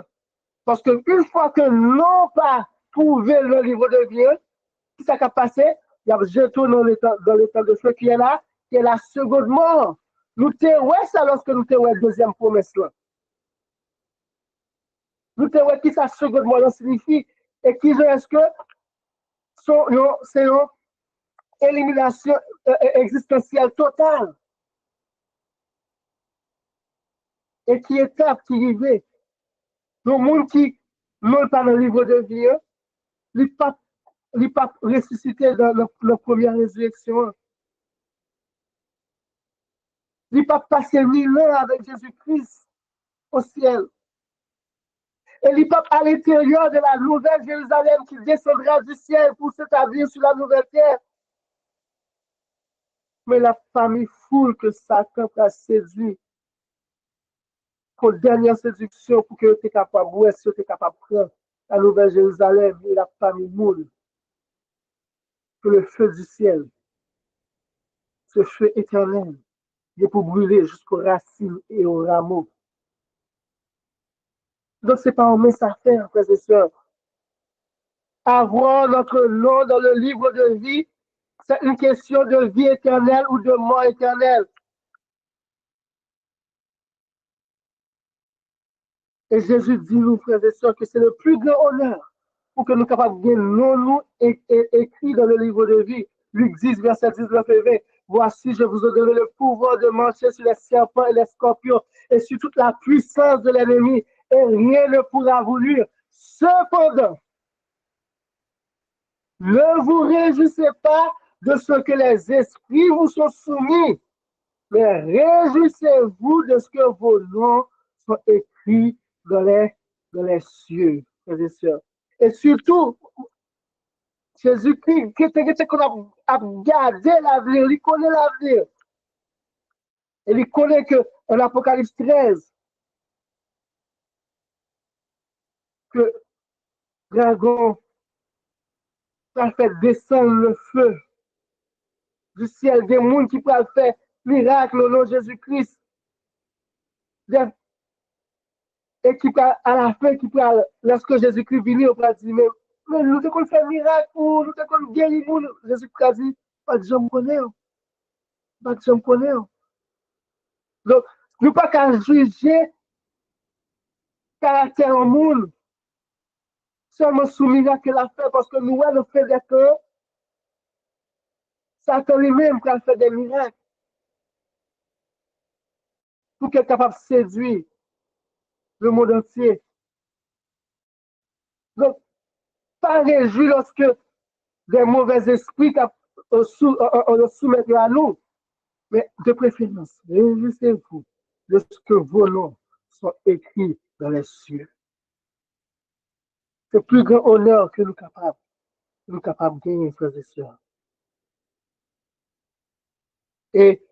Parce qu'une fois que l'on pas trouvé le livre de vie, qui s'est passé, il y a jeté dans l'étang de feu qui est là, qui est la seconde mort. Nous t'avons ça lorsque nous t'avons la deuxième promesse là. Nous t'avons qui ça seconde mort signifie et qui est-ce que c'est une élimination existentielle totale. Et qui étape qui arrivait. Le monde qui n'est pas dans le livre de vie, il n'est pas ressuscité dans la première résurrection. Il n'est pas passé 1000 ans avec Jésus-Christ au ciel. Et il pas à l'intérieur de la nouvelle Jérusalem qui descendra du ciel pour s'établir sur la nouvelle terre. Mais la famille foule que Satan a séduit pour dernière séduction pour que tu es capable, ou est-ce que tu es capable de prendre la nouvelle Jérusalem et la famille moule que le feu du ciel, ce feu éternel, est pour brûler jusqu'aux racines et aux rameaux. Donc, ce n'est pas un mince affaire, frères et sœurs. Avoir notre nom dans le livre de vie, c'est une question de vie éternelle ou de mort éternelle. Et Jésus dit, nous, frères et sœurs, que c'est le plus grand honneur pour que nous soyons capables de nous écrits dans le livre de vie. Luc 10, verset 19 et 20. Voici, je vous ai donné le pouvoir de marcher sur les serpents et les scorpions et sur toute la puissance de l'ennemi, et rien ne pourra vous nuire. Cependant, ne vous réjouissez pas de ce que les esprits vous sont soumis, mais réjouissez-vous de ce que vos noms sont écrits dans les cieux, frères et sœurs. Et surtout, Jésus-Christ, qui a gardé l'avenir, il connaît l'avenir. Et il connaît qu'en Apocalypse 13, que dragon va faire descendre le feu du ciel, des mondes qui peuvent faire miracle au nom de Jésus-Christ. Et qui à la fin, qui peut, lorsque Jésus-Christ vient, on va dire, mais nous devons faire miracle, nous devons guérir, Jésus-Christ a dit, pas de gens me connaissent, pas de gens me connaissent. Donc, nous pas qu'à juger caractère au monde, seulement sous miracle qu'il a fait, parce que nous, on fait des cœurs, Satan lui-même qui a fait des miracles, pour qu'il soit capable de séduire le monde entier. Donc, pas réjouir lorsque des mauvais esprits le soumettent à nous, mais de préférence, réjouissez-vous de ce que vos noms sont écrits dans les cieux. C'est le plus grand honneur que nous sommes capables de gagner, frères et sœurs. Et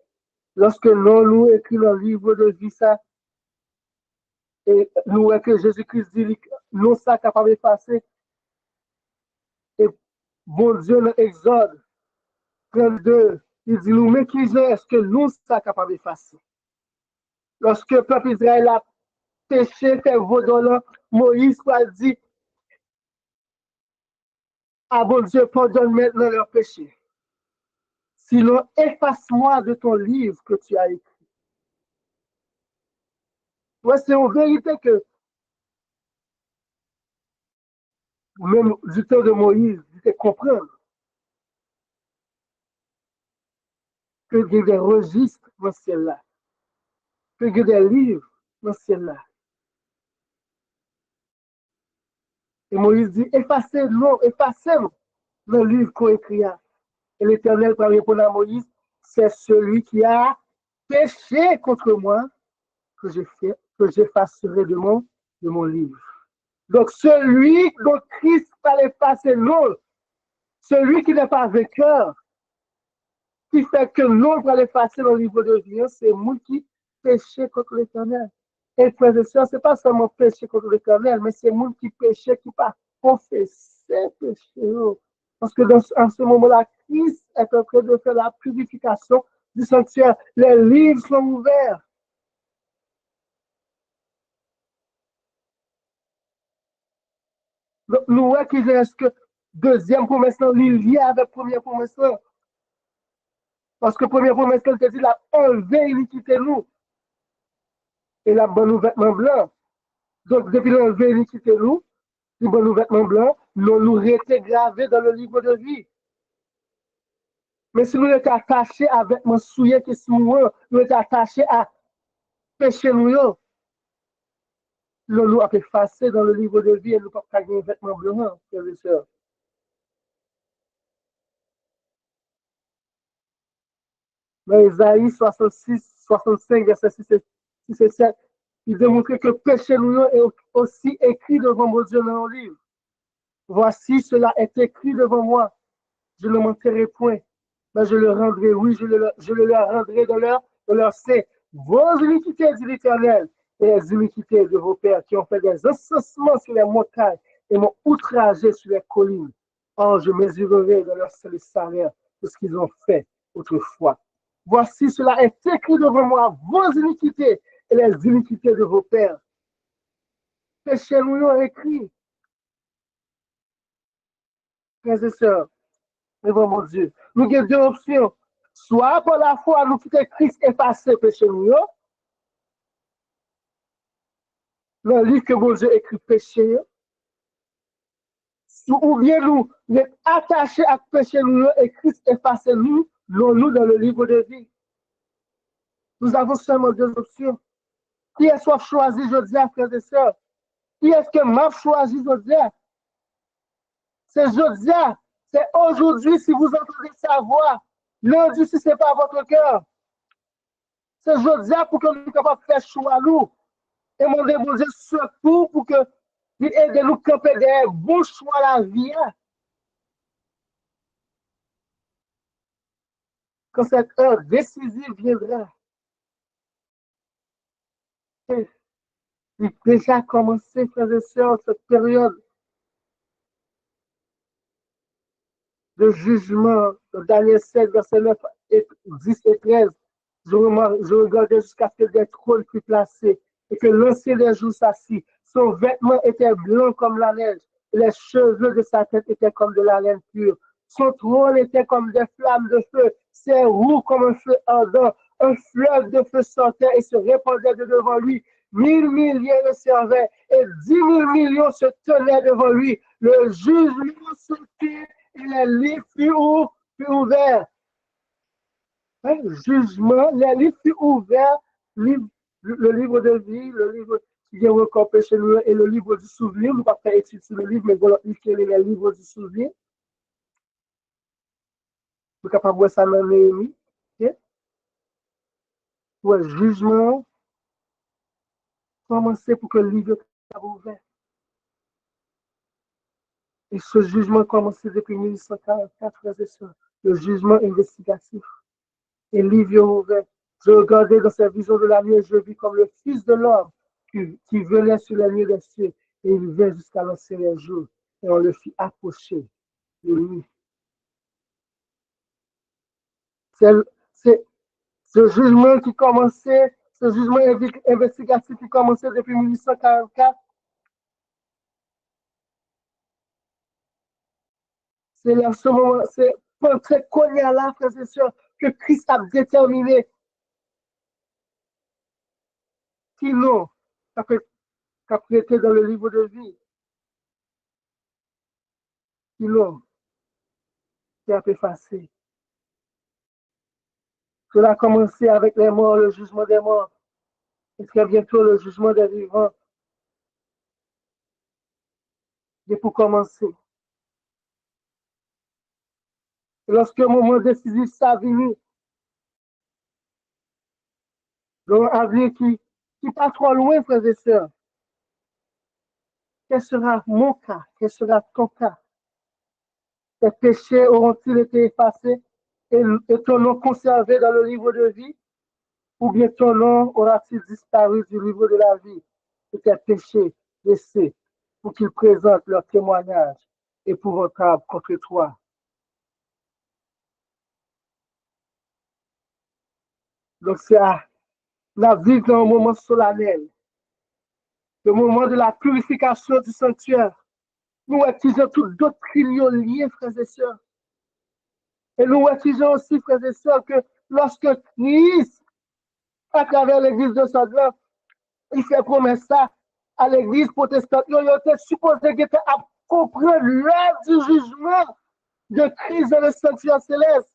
lorsque nous écrivons dans le livre de vie, ça, et nous que Jésus-Christ dit, nous sommes capables d'effacer. Et bon Dieu, dans Exode 32, il dit, nous, mais qui est-ce que nous sommes capables d'effacer? Lorsque le peuple Israël a péché, fait vaudolent, Moïse a dit, ah bon Dieu, pardonne maintenant leur péché. Sinon, efface-moi de ton livre que tu as écrit. Ouais, c'est en vérité que, même du temps de Moïse, il faut comprendre qu'il y a des registres dans ce ciel-là, qu'il y a des livres dans ce ciel-là. Et Moïse dit, effacez-nous le livre qu'on écrit. Et l'Éternel va répondre à Moïse, c'est celui qui a péché contre moi que j'effacerai de mon livre. Donc, celui dont Christ fallait passer l'eau, celui qui n'est pas vainqueur, qui fait que l'eau va l'effacer dans le livre de vie, c'est moi qui péché contre l'Éternel. Et frères et sœurs, ce n'est pas seulement péché contre l'Éternel, mais c'est moi qui péché, qui pas confessé péché. Parce que en ce moment-là, Christ est en train de faire la purification du sanctuaire. Les livres sont ouverts. Donc, nous voyons qu'il reste que deuxième promesse, il y a avec première promesse. Parce que première promesse, elle te dit, la enlevé l'iniquité nous. Et la bonne vêtement blanc. Donc, depuis l'enlevé l'iniquité nous, le bon vêtement blanc, nous restait gravés dans le livre de vie. Mais si nous étions attachés à vêtements souillés qui sont nous étions attachés à péché nous a effacé dans le livre de vie et nous ne pouvons pas gagner un vêtement blanc, frères et sœurs. Dans Isaïe 66, 65, verset 6 et 7, Il démontrait que péché nous est aussi écrit devant mon Dieu dans le livre. Voici, cela est écrit devant moi. Je ne manquerai point, mais je le rendrai, oui, je le leur rendrai de leur sein. Vos iniquités, dit l'Éternel, et les iniquités de vos pères qui ont fait des encensements sur les montagnes et m'ont outragé sur les collines. Or, je mesurerai de leur seul salaire de ce qu'ils ont fait autrefois. Voici, cela est écrit devant moi, vos iniquités et les iniquités de vos pères. Péché nous écrit, frères et sœurs, devant mon Dieu. Nous avons deux options. Soit par la foi, nous quittons Christ effacé péché nous, le livre que mon Dieu écrit péché, ou bien nous sommes attachés à péché nous et Christ effacé nous, nous dans le livre de vie. Nous avons seulement deux options. Qui est-ce qu'on choisi aujourd'hui, frères et sœurs? Qui est-ce que m'a choisi aujourd'hui? C'est aujourd'hui. C'est aujourd'hui si vous entendez sa voix. Lundi si ce n'est pas votre cœur. C'est aujourd'hui pour que nous soyons capables de faire choix nous. Et mon Dieu, surtout pour que il aide nous camper des bons choix à la vie. Quand cette heure décisive viendra, il a déjà commencé, frères et sœurs, cette période de jugement, de Daniel 7, verset 9, 10 et 13. Je regardais jusqu'à ce que des trônes furent placés et que l'ancien des jours s'assit. Son vêtement était blanc comme la neige et les cheveux de sa tête étaient comme de la laine pure. Son trône était comme des flammes de feu, ses roues comme un feu ardent. Un fleuve de feu sortait et se répandait de devant lui. 1000 milliers le servaient et 10 000 millions se tenaient devant lui. Le jugement sortit et les livres furent ouverts. Hein? Jugement, les livres furent ouverts, le livre de vie, le livre qui vient encore péché nous et le livre du souvenir. Nous ne pouvons pas étudier le livre, mais voilà, il est le livre du souvenir. Nous sommes capables de voir ça dans Néhémie. Okay? Le jugement, commencer pour que le livre soit ouvert. Et ce jugement a commencé depuis 1844, frères et sœurs. Le jugement investigatif. Et le livre est ouvert. Je regardais dans sa vision de la nuit et je vis comme le Fils de l'homme qui venait sur la nuit des cieux et il vint jusqu'à l'ancien des jours et on le fit approcher de lui. C'est ce jugement qui commençait, ce jugement investigatif qui commençait depuis 1844. C'est là ce moment, c'est très connu à là, frères et sœurs, que Christ a déterminé qui nous a prêté dans le livre de vie, qui nous qui a effacé. Cela a commencé avec les morts, le jugement des morts, et très bientôt le jugement des vivants. Et pour commencer, lorsque le moment décisif s'est venu, dans un avenir qui n'est pas trop loin, frères et sœurs, quel sera mon cas? Quel sera ton cas? Tes péchés auront-ils été effacés et ton nom conservé dans le livre de vie? Ou bien ton nom aura-t-il disparu du livre de la vie et tes péchés laissés pour qu'ils présentent leur témoignage épouvantable contre toi? Donc, c'est la vie dans un moment solennel, le moment de la purification du sanctuaire. Nous utilisons toutes doctrines liées, frères et sœurs. Et nous utilisons aussi, frères et sœurs, que lorsque Christ, à travers l'église de Sodome, il fait promesse ça à l'église protestante, il était supposé comprendre l'heure du jugement de Christ dans le sanctuaire céleste.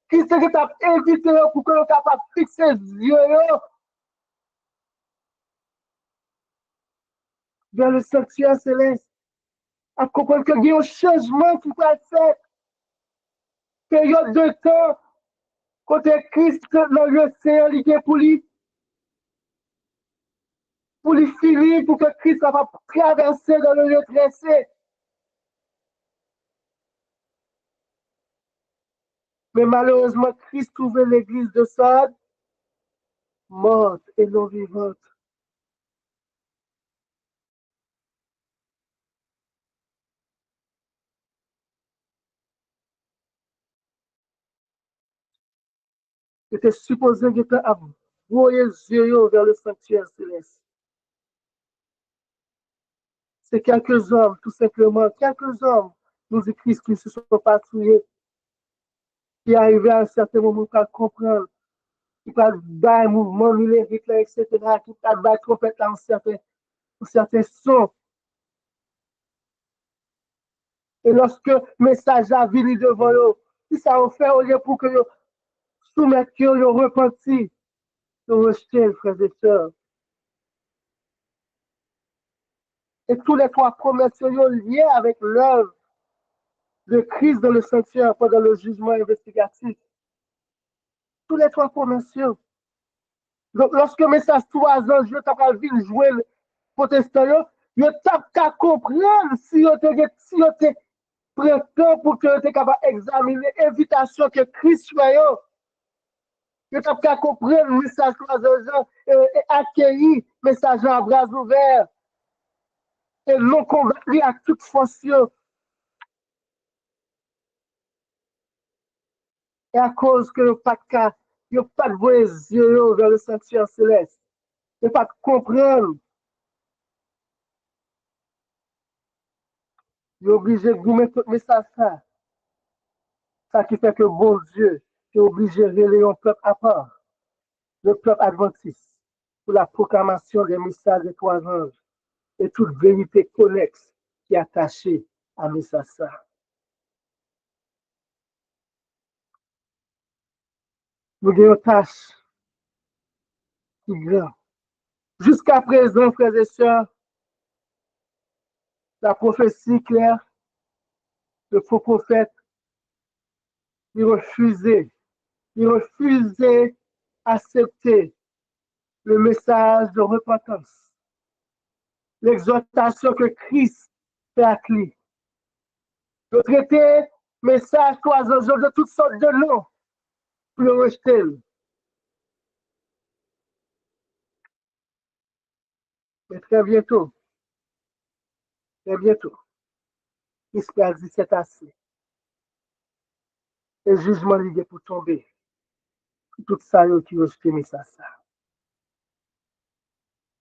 Christ est invité pour que nous capables de fixer les yeux dans le sanctuaire céleste. À comprendre qu'il y a un changement qui va être fait. Période de temps, côté Christ, dans le Seigneur, il est pour lui. pour lui finir, pour que Christ va traverser dans le lieu tressé. Mais malheureusement, Christ trouvait l'église de Sardes morte et non vivante. C'était supposé qu'il était à voyer les yeux vers le sanctuaire céleste. C'est quelques hommes, tout simplement, quelques hommes, nous dit Christ, qui se sont patrouillés, qui arrivaient à un certain moment à comprendre, qui pas un mouvement numérique, etc., qui pas de complètement certains sons. Et lorsque le message a venu devant eux, si ça a fait au lieu pour que vous soumettent, que vous repenti, vous rejetez, frères et sœurs. Et tous les trois promesses sont liées avec l'œuvre de Christ dans le sanctuaire pendant le jugement investigatif. Tous les trois promesses. Donc, lorsque le message 3 ans, je t'ai vu jouer le protestant, je t'ai comprendre si on était prêt pour que tu es capable d'examiner l'invitation que Christ fait. Je t'ai comprendre le message 3 ans et accueillir le message à bras ouverts et non combattre à toute force. Et à cause que le pas de pas de voir les yeux vers le sanctuaire céleste, ne pas de comprendre, il est obligé de vous mettre tout message ça. Ça qui fait que bon Dieu est obligé de relayer un peuple à part, le peuple adventiste, pour la proclamation des messages des 3 anges et toute vérité connexe qui est attachée à message ça. Nous avons une tâche qui est grande. Jusqu'à présent, frères et sœurs, la prophétie claire, le faux prophète, il refusait d'accepter le message de repentance, l'exhortation que Christ fait à lui. De traiter message 3 anges de toutes sortes de noms pour le rejeter. Mais très bientôt, Christ a dit c'est assez. Le jugement est pour tomber. Tout ça qui rejette le message.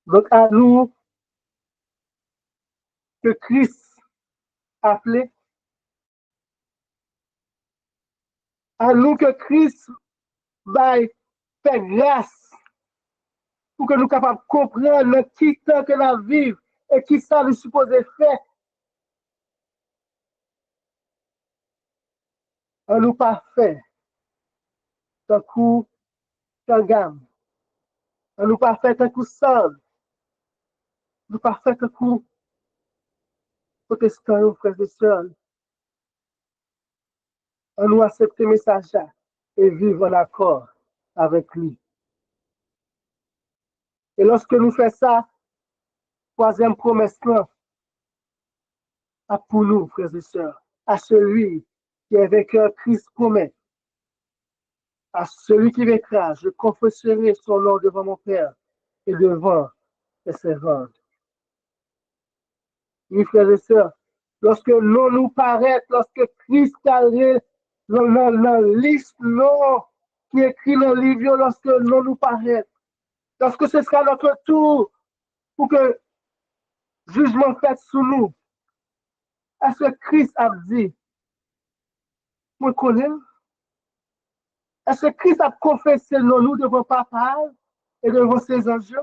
Donc à nous que Christ a appelé, à nous que Christ va faire grâce pour que nous soyons capables de comprendre qui temps que nous vivons et qui ça nous supposé faire. On nous pas fait d'un coup, d'un gamme. On nous pas fait un coup seul. Nous pas fait un coup protestant, frères et sœurs. On nous accepte le message et vivre en accord avec lui. Et lorsque nous faisons ça, troisième promesse là, pour nous, frères et sœurs, à celui qui est vainqueur, Christ promet, à celui qui vaincra, je confesserai son nom devant mon Père et devant les servantes. Oui, frères et sœurs, lorsque l'on nous paraît, lorsque Christ arrive dans la liste, non, qui est écrit dans le livre, lorsque l'on nous paraît, lorsque ce sera notre tour pour que jugement fait sur nous, est-ce que Christ a dit, moi connais? Est-ce que Christ a confessé nous devant Papa et devant ses anges?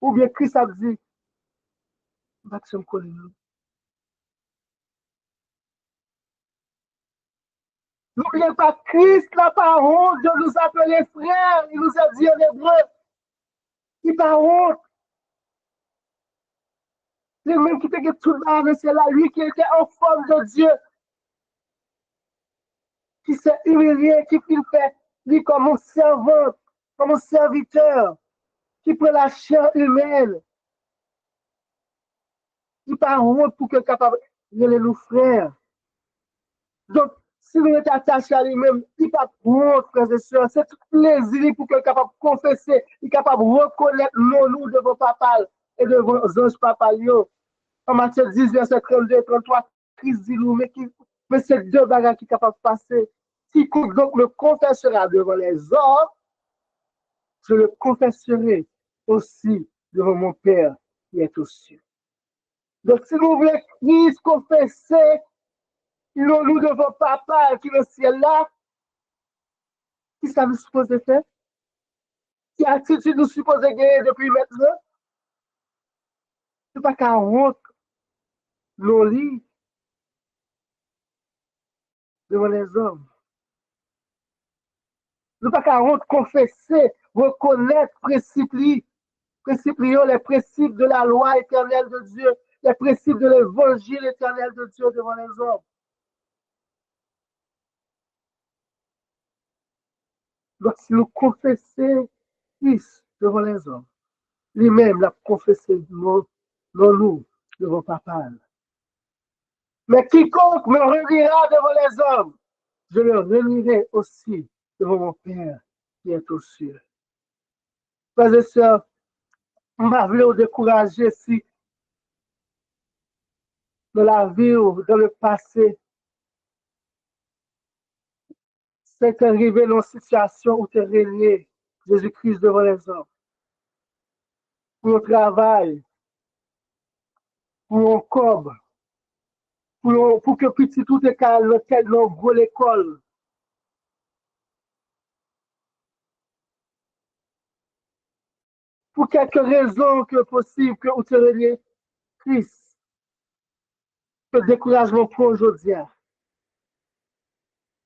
Ou bien Christ a dit, je me connais. N'oubliez pas, Christ n'a pas honte de nous appeler frères. Il nous a dit en hébreu. Il n'a pas honte. C'est même qui fait que tout le monde, c'est là, lui qui était en forme de Dieu, qui s'est humilié, qui fait lui comme un servant, comme un serviteur. qui prend la chair humaine, qui par honte pour que capable de nous frères. Donc, si nous sommes attachés à lui-même, il n'y a pas de honte, frères et sœurs. C'est tout plaisir pour qu'il soit capable de confesser, il est capable de reconnaître nous devant papa et devant les anges papa. En Matthieu 10, verset 32 et 33, Christ dit nous, mais c'est deux bagages qui sont capables de passer. Quiconque donc me confessera devant les hommes, je le confesserai aussi devant mon Père qui est aux cieux. Donc, si nous voulons Christ confesser, nous devant papa qui est au ciel là, qui ça nous suppose faire? Quelle attitude nous suppose gagner depuis maintenant? C'est pas qu'à honte, nos lits devant les hommes. C'est pas qu'à honte confesser, reconnaître les principes de la loi éternelle de Dieu, les principes de l'évangile éternel de Dieu devant les hommes. Donc, si nous confessons Christ devant les hommes, lui-même l'a confessé nous devant papa. Mais quiconque me reniera devant les hommes, je le renierai aussi devant mon Père qui est aux cieux. Frères et sœurs, on va vous décourager si dans la vie ou dans le passé, c'est arrivé dans une situation où tu es régné Jésus-Christ devant les hommes. Pour le travail, pour un cob, pour que petit tout est calme, dans l'école. Pour quelque raison que possible que vous te régné Christ. Le découragement pour aujourd'hui.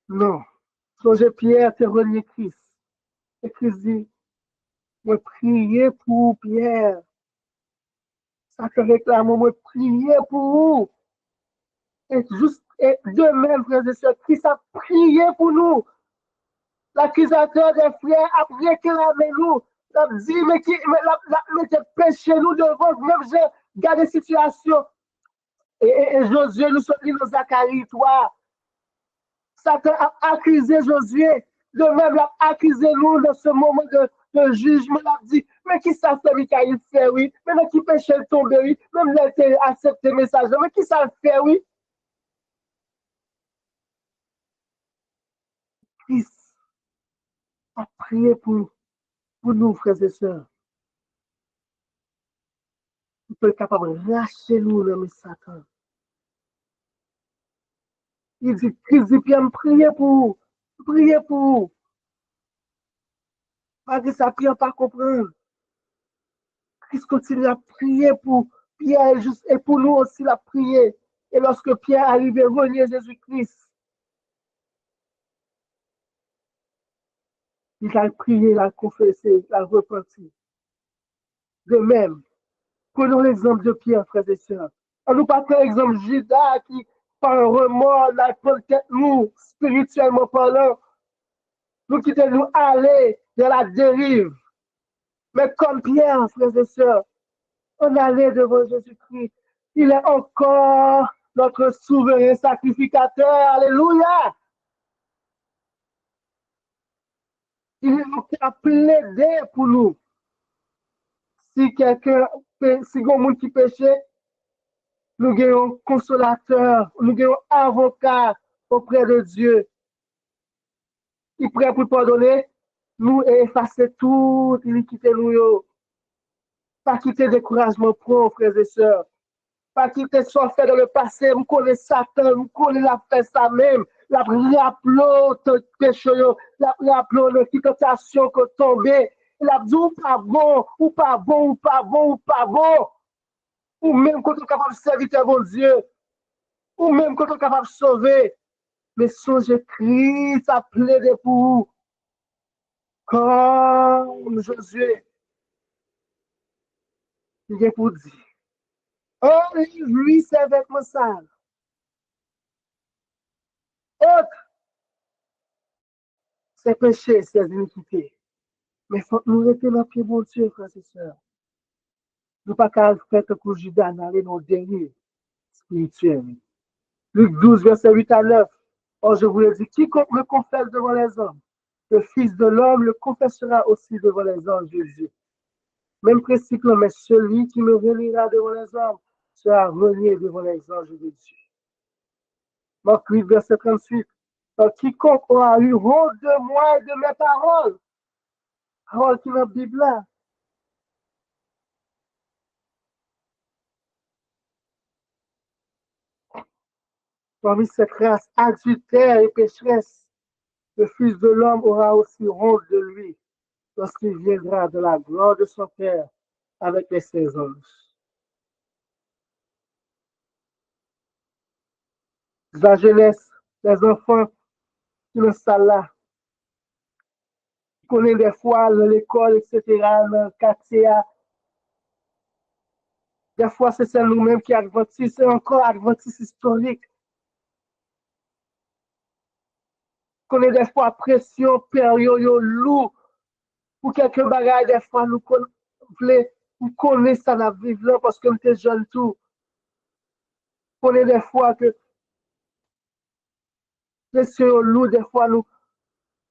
Non. Songez Pierre te renié Christ. Et Christ dit, moi prier pour Pierre. Ça te réclame, moi prier pour vous. Et juste, et de même, frères et sœurs, Christ a prié pour nous. L'accusateur des frères a réclamé nous. Il a dit, mais péché nous devant, même j'ai gardé situation. Et Josué nous sommes dans Zacharie 3. Satan a accusé Josué. De même, il a accusé nous dans ce moment de jugement. Il a dit, mais qui ça fait, Michael fait, oui. Mais qui péché le tomber, oui. Même il a accepté le message. Mais qui ça fait, oui. Christ a prié pour nous, frères et sœurs. Il peut être capable de lâcher nous, le Satan. Il dit, Christ dit, Pierre, priez pour vous. Priez pour vous. Parce que ça, Pierre pas comprendre. Christ continue à prier pour Pierre et pour nous aussi la prier. Et lorsque Pierre arrive à renier Jésus-Christ, il a prié, il a confessé, il a repenti. De même, prenons l'exemple de Pierre, frères et sœurs. On nous pas prendre l'exemple de Judas qui, par un remords, n'a pas nous, spirituellement parlant, nous quittons nous aller dans la dérive. Mais comme Pierre, frères et sœurs, on allait devant Jésus-Christ. Il est encore notre souverain sacrificateur. Alléluia. Il est encore plaidé pour nous. Si quelqu'un, si quelqu'un qui péchait, nous avons consolateur, nous avons avocat auprès de Dieu. Il est prêt pour pardonner, nous effacer toute iniquité nous. Pas quitter découragement pro, frères et sœurs. Pas quitter soit fait dans le passé, vous connaissez Satan, vous connaissez la fait ça même. La rappelons ton péché, la rappelons la tentation que tombé. La dit ou pas bon, ou pas bon, ou pas bon, ou pas bon. Ou même quand on est capable de servir mon Dieu. Ou même quand on est capable de sauver. Mais songez Christ a plaidé pour vous. Comme Josué. Il est pour dire. Oh, lui, c'est avec moi ça. Autre, c'est péché, c'est iniquité. Mais il faut que nous rester dans le pied, bon Dieu, frères et sœurs. Nous ne pouvons pas faire que Judas d'aller dans le dernier spirituel. Luc 12, verset 8 à 9. Or, je vous le dis, quiconque me confesse devant les hommes, le Fils de l'homme le confessera aussi devant les anges de Dieu. Même principe, mais celui qui me réunira devant les hommes sera renié devant les anges de Dieu. Marc 8, verset 38. Quiconque aura eu honte de moi et de mes paroles qui est dans la Bible là, parmi cette race adultère et pécheresse, le Fils de l'homme aura aussi honte de lui lorsqu'il viendra de la gloire de son Père avec les saints anges. La jeunesse, les enfants qui ne sont là, qui connaissent des fois dans l'école, etc., dans le quartier, des fois c'est nous-mêmes qui adventistes, c'est encore adventistes historiques. Connaît des fois pression, période, lourd, pour quelques bagages, des fois nous connaissons ça dans la vie là parce que nous sommes jeunes tout. Connaît des fois que pression lourd, des fois nous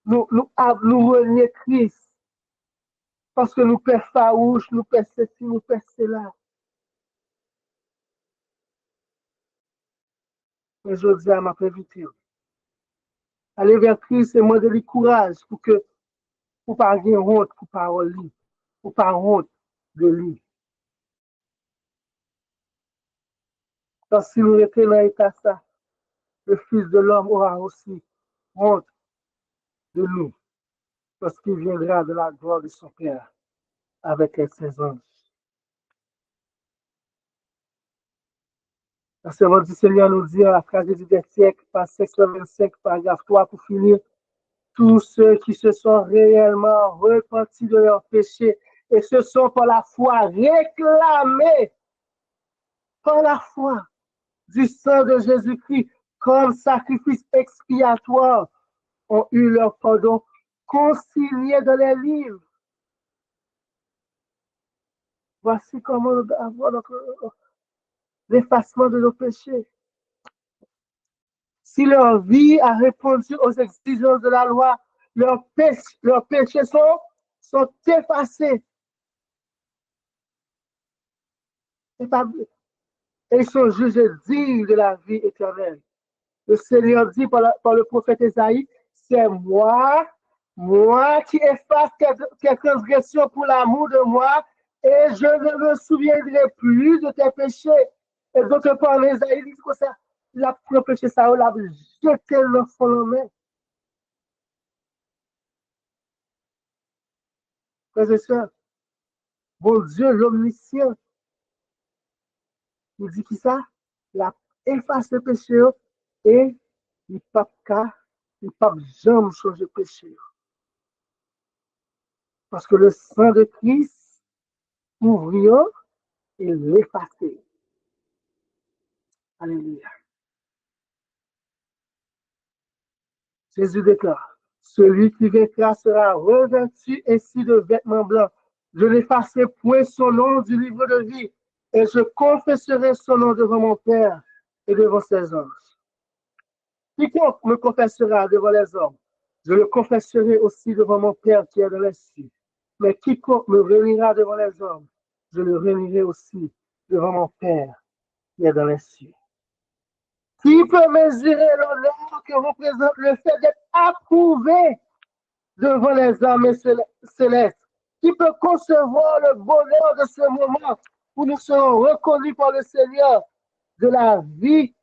renier Christ parce que nous perdons farouche, nous perdons ceci, nous perdons cela. Mais je dis à ma invité, aller vers Christ et moi de lui courage pour que pour pas avoir honte pour parole lui, pour pas honte de lui. Parce que si nous étions dans l'état ça, le Fils de l'homme aura aussi honte de nous, parce qu'il viendra de la gloire de son Père avec ses anges. La servante du Seigneur nous dit à la tragédie des siècles, par 525, paragraphe 3, pour finir, tous ceux qui se sont réellement repentis de leurs péchés et se sont par la foi réclamés par la foi du sang de Jésus-Christ comme sacrifice expiatoire ont eu leur pardon consigné dans les livres. Voici comment avoir l'effacement de nos péchés. Si leur vie a répondu aux exigences de la loi, leurs péchés sont effacés. Et ils sont jugés dignes de la vie éternelle. Le Seigneur dit par le prophète Esaïe, c'est moi qui efface tes transgressions pour l'amour de moi, et je ne me souviendrai plus de tes péchés. Et d'autre part, Esaïe dit que ça, la pris péché, ça, l'a jeté le fond de main. Frères et sœurs, bon Dieu, l'omniscient, il dit qui ça? Il a effacé le péché et il ne peut jamais changer le péché. Parce que le sang de Christ ouvrir et l'effacer. Alléluia. Jésus déclare, celui qui vaincra sera revêtu ainsi de vêtements blancs. Je n'effacerai point son nom du livre de vie et je confesserai son nom devant mon Père et devant ses anges. Quiconque me confessera devant les hommes, je le confesserai aussi devant mon Père qui est dans les cieux. Mais quiconque me réunira devant les hommes, je le réunirai aussi devant mon Père qui est dans les cieux. Qui peut mesurer l'honneur que représente le fait d'être approuvé devant les armées célestes? Qui peut concevoir le bonheur de ce moment où nous serons reconnus par le Seigneur de la vie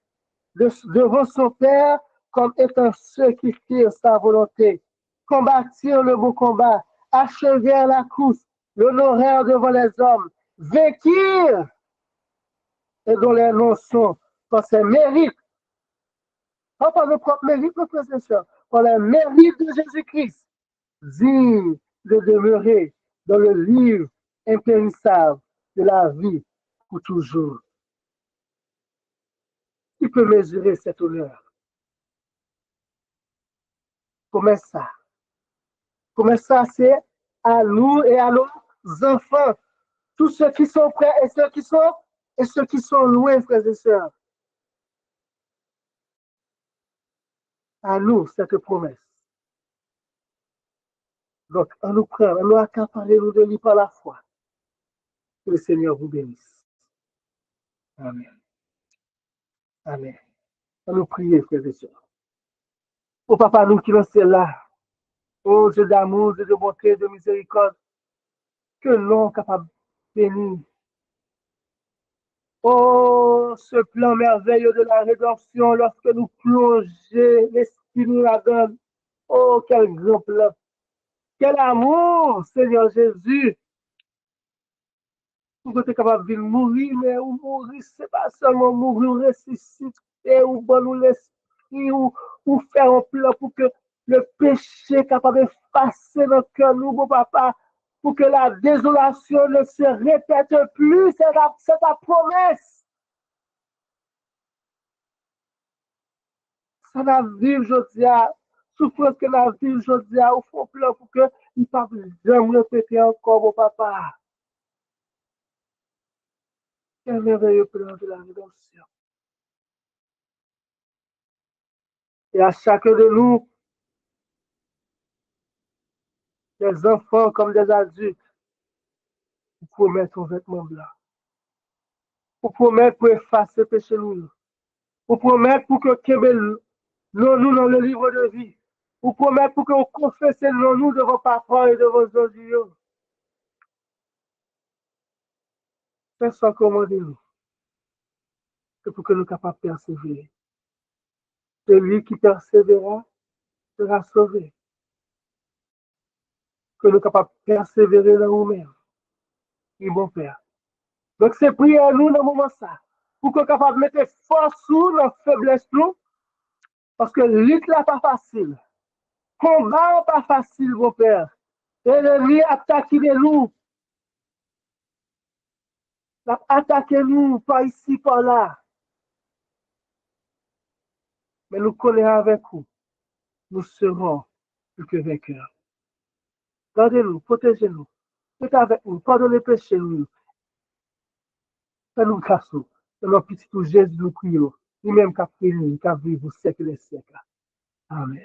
devant son Père comme étant ceux qui firent sa volonté, combattirent le beau combat, achevèrent la course, l'honorèrent devant les hommes, vainquirent et dont les noms sont par ses mérites, pas par nos propres mérites, nos frères et sœurs, par les mérites de Jésus-Christ, digne de demeurer dans le livre impérissable de la vie pour toujours. Qui peut mesurer cet honneur? Comment ça? Comment ça, c'est à nous et à nos enfants, tous ceux qui sont près et ceux qui sont loin, frères et sœurs. À nous, cette promesse. Donc, on nous prend, on nous accapare, nous de lui par la foi. Que le Seigneur vous bénisse. Amen. Amen. On nous prie, frères et sœurs. Ô Papa, nous qui sommes là, ô Dieu d'amour, Dieu de bonté, de miséricorde, que l'on capable de bénir. Oh, ce plan merveilleux de la rédemption lorsque nous plongeons l'esprit nous la donne. Oh, quel grand plan. Quel amour, Seigneur Jésus. Pour que tu es capable de mourir, mais ou mourir, c'est pas seulement mourir, ressusciter, ou bon nous l'esprit, ou faire un plan pour que le péché capable d'effacer notre cœur, nous, bon papa, pour que la désolation ne se répète plus. C'est ta promesse. Ça va vivre aujourd'hui, souffrance que la vie aujourd'hui, au fond plan pour que il ne pas jamais répéter encore, mon papa. Quel merveilleux plan de la rédemption. Et à chacun de nous, des enfants comme des adultes, vous promettez un vêtement blanc. Vous promettez pour effacer le péché nous. Vous promettez pour que Kébel nous dans le livre de vie. Vous promettez pour que vous confessez nous devant papa et devant Jésus. C'est ça commandez nous. C'est pour que nous soyons capables de persévérer. Celui qui persévérera sera sauvé. Que nous soyons capables de persévérer dans nous-mêmes. Et bon Père. Donc c'est prier nous dans le moment ça. Pour que nous soyons capables de mettre force sous notre faiblesse nous. Parce que lutte là pas facile. Combat pas facile, mon Père. L'ennemi attaque nous. Attaquez nous par ici, par là. Mais nous connaissons avec vous. Nous serons plus que vainqueurs. Gardez-nous, protégez-nous. Faites avec nous, pardonnez les péchés, nous. Faites-nous grâce. Dans notre petit Jésus, nous prions. Lui-même qui a prié, qui a vécu au siècle des siècles. Amen.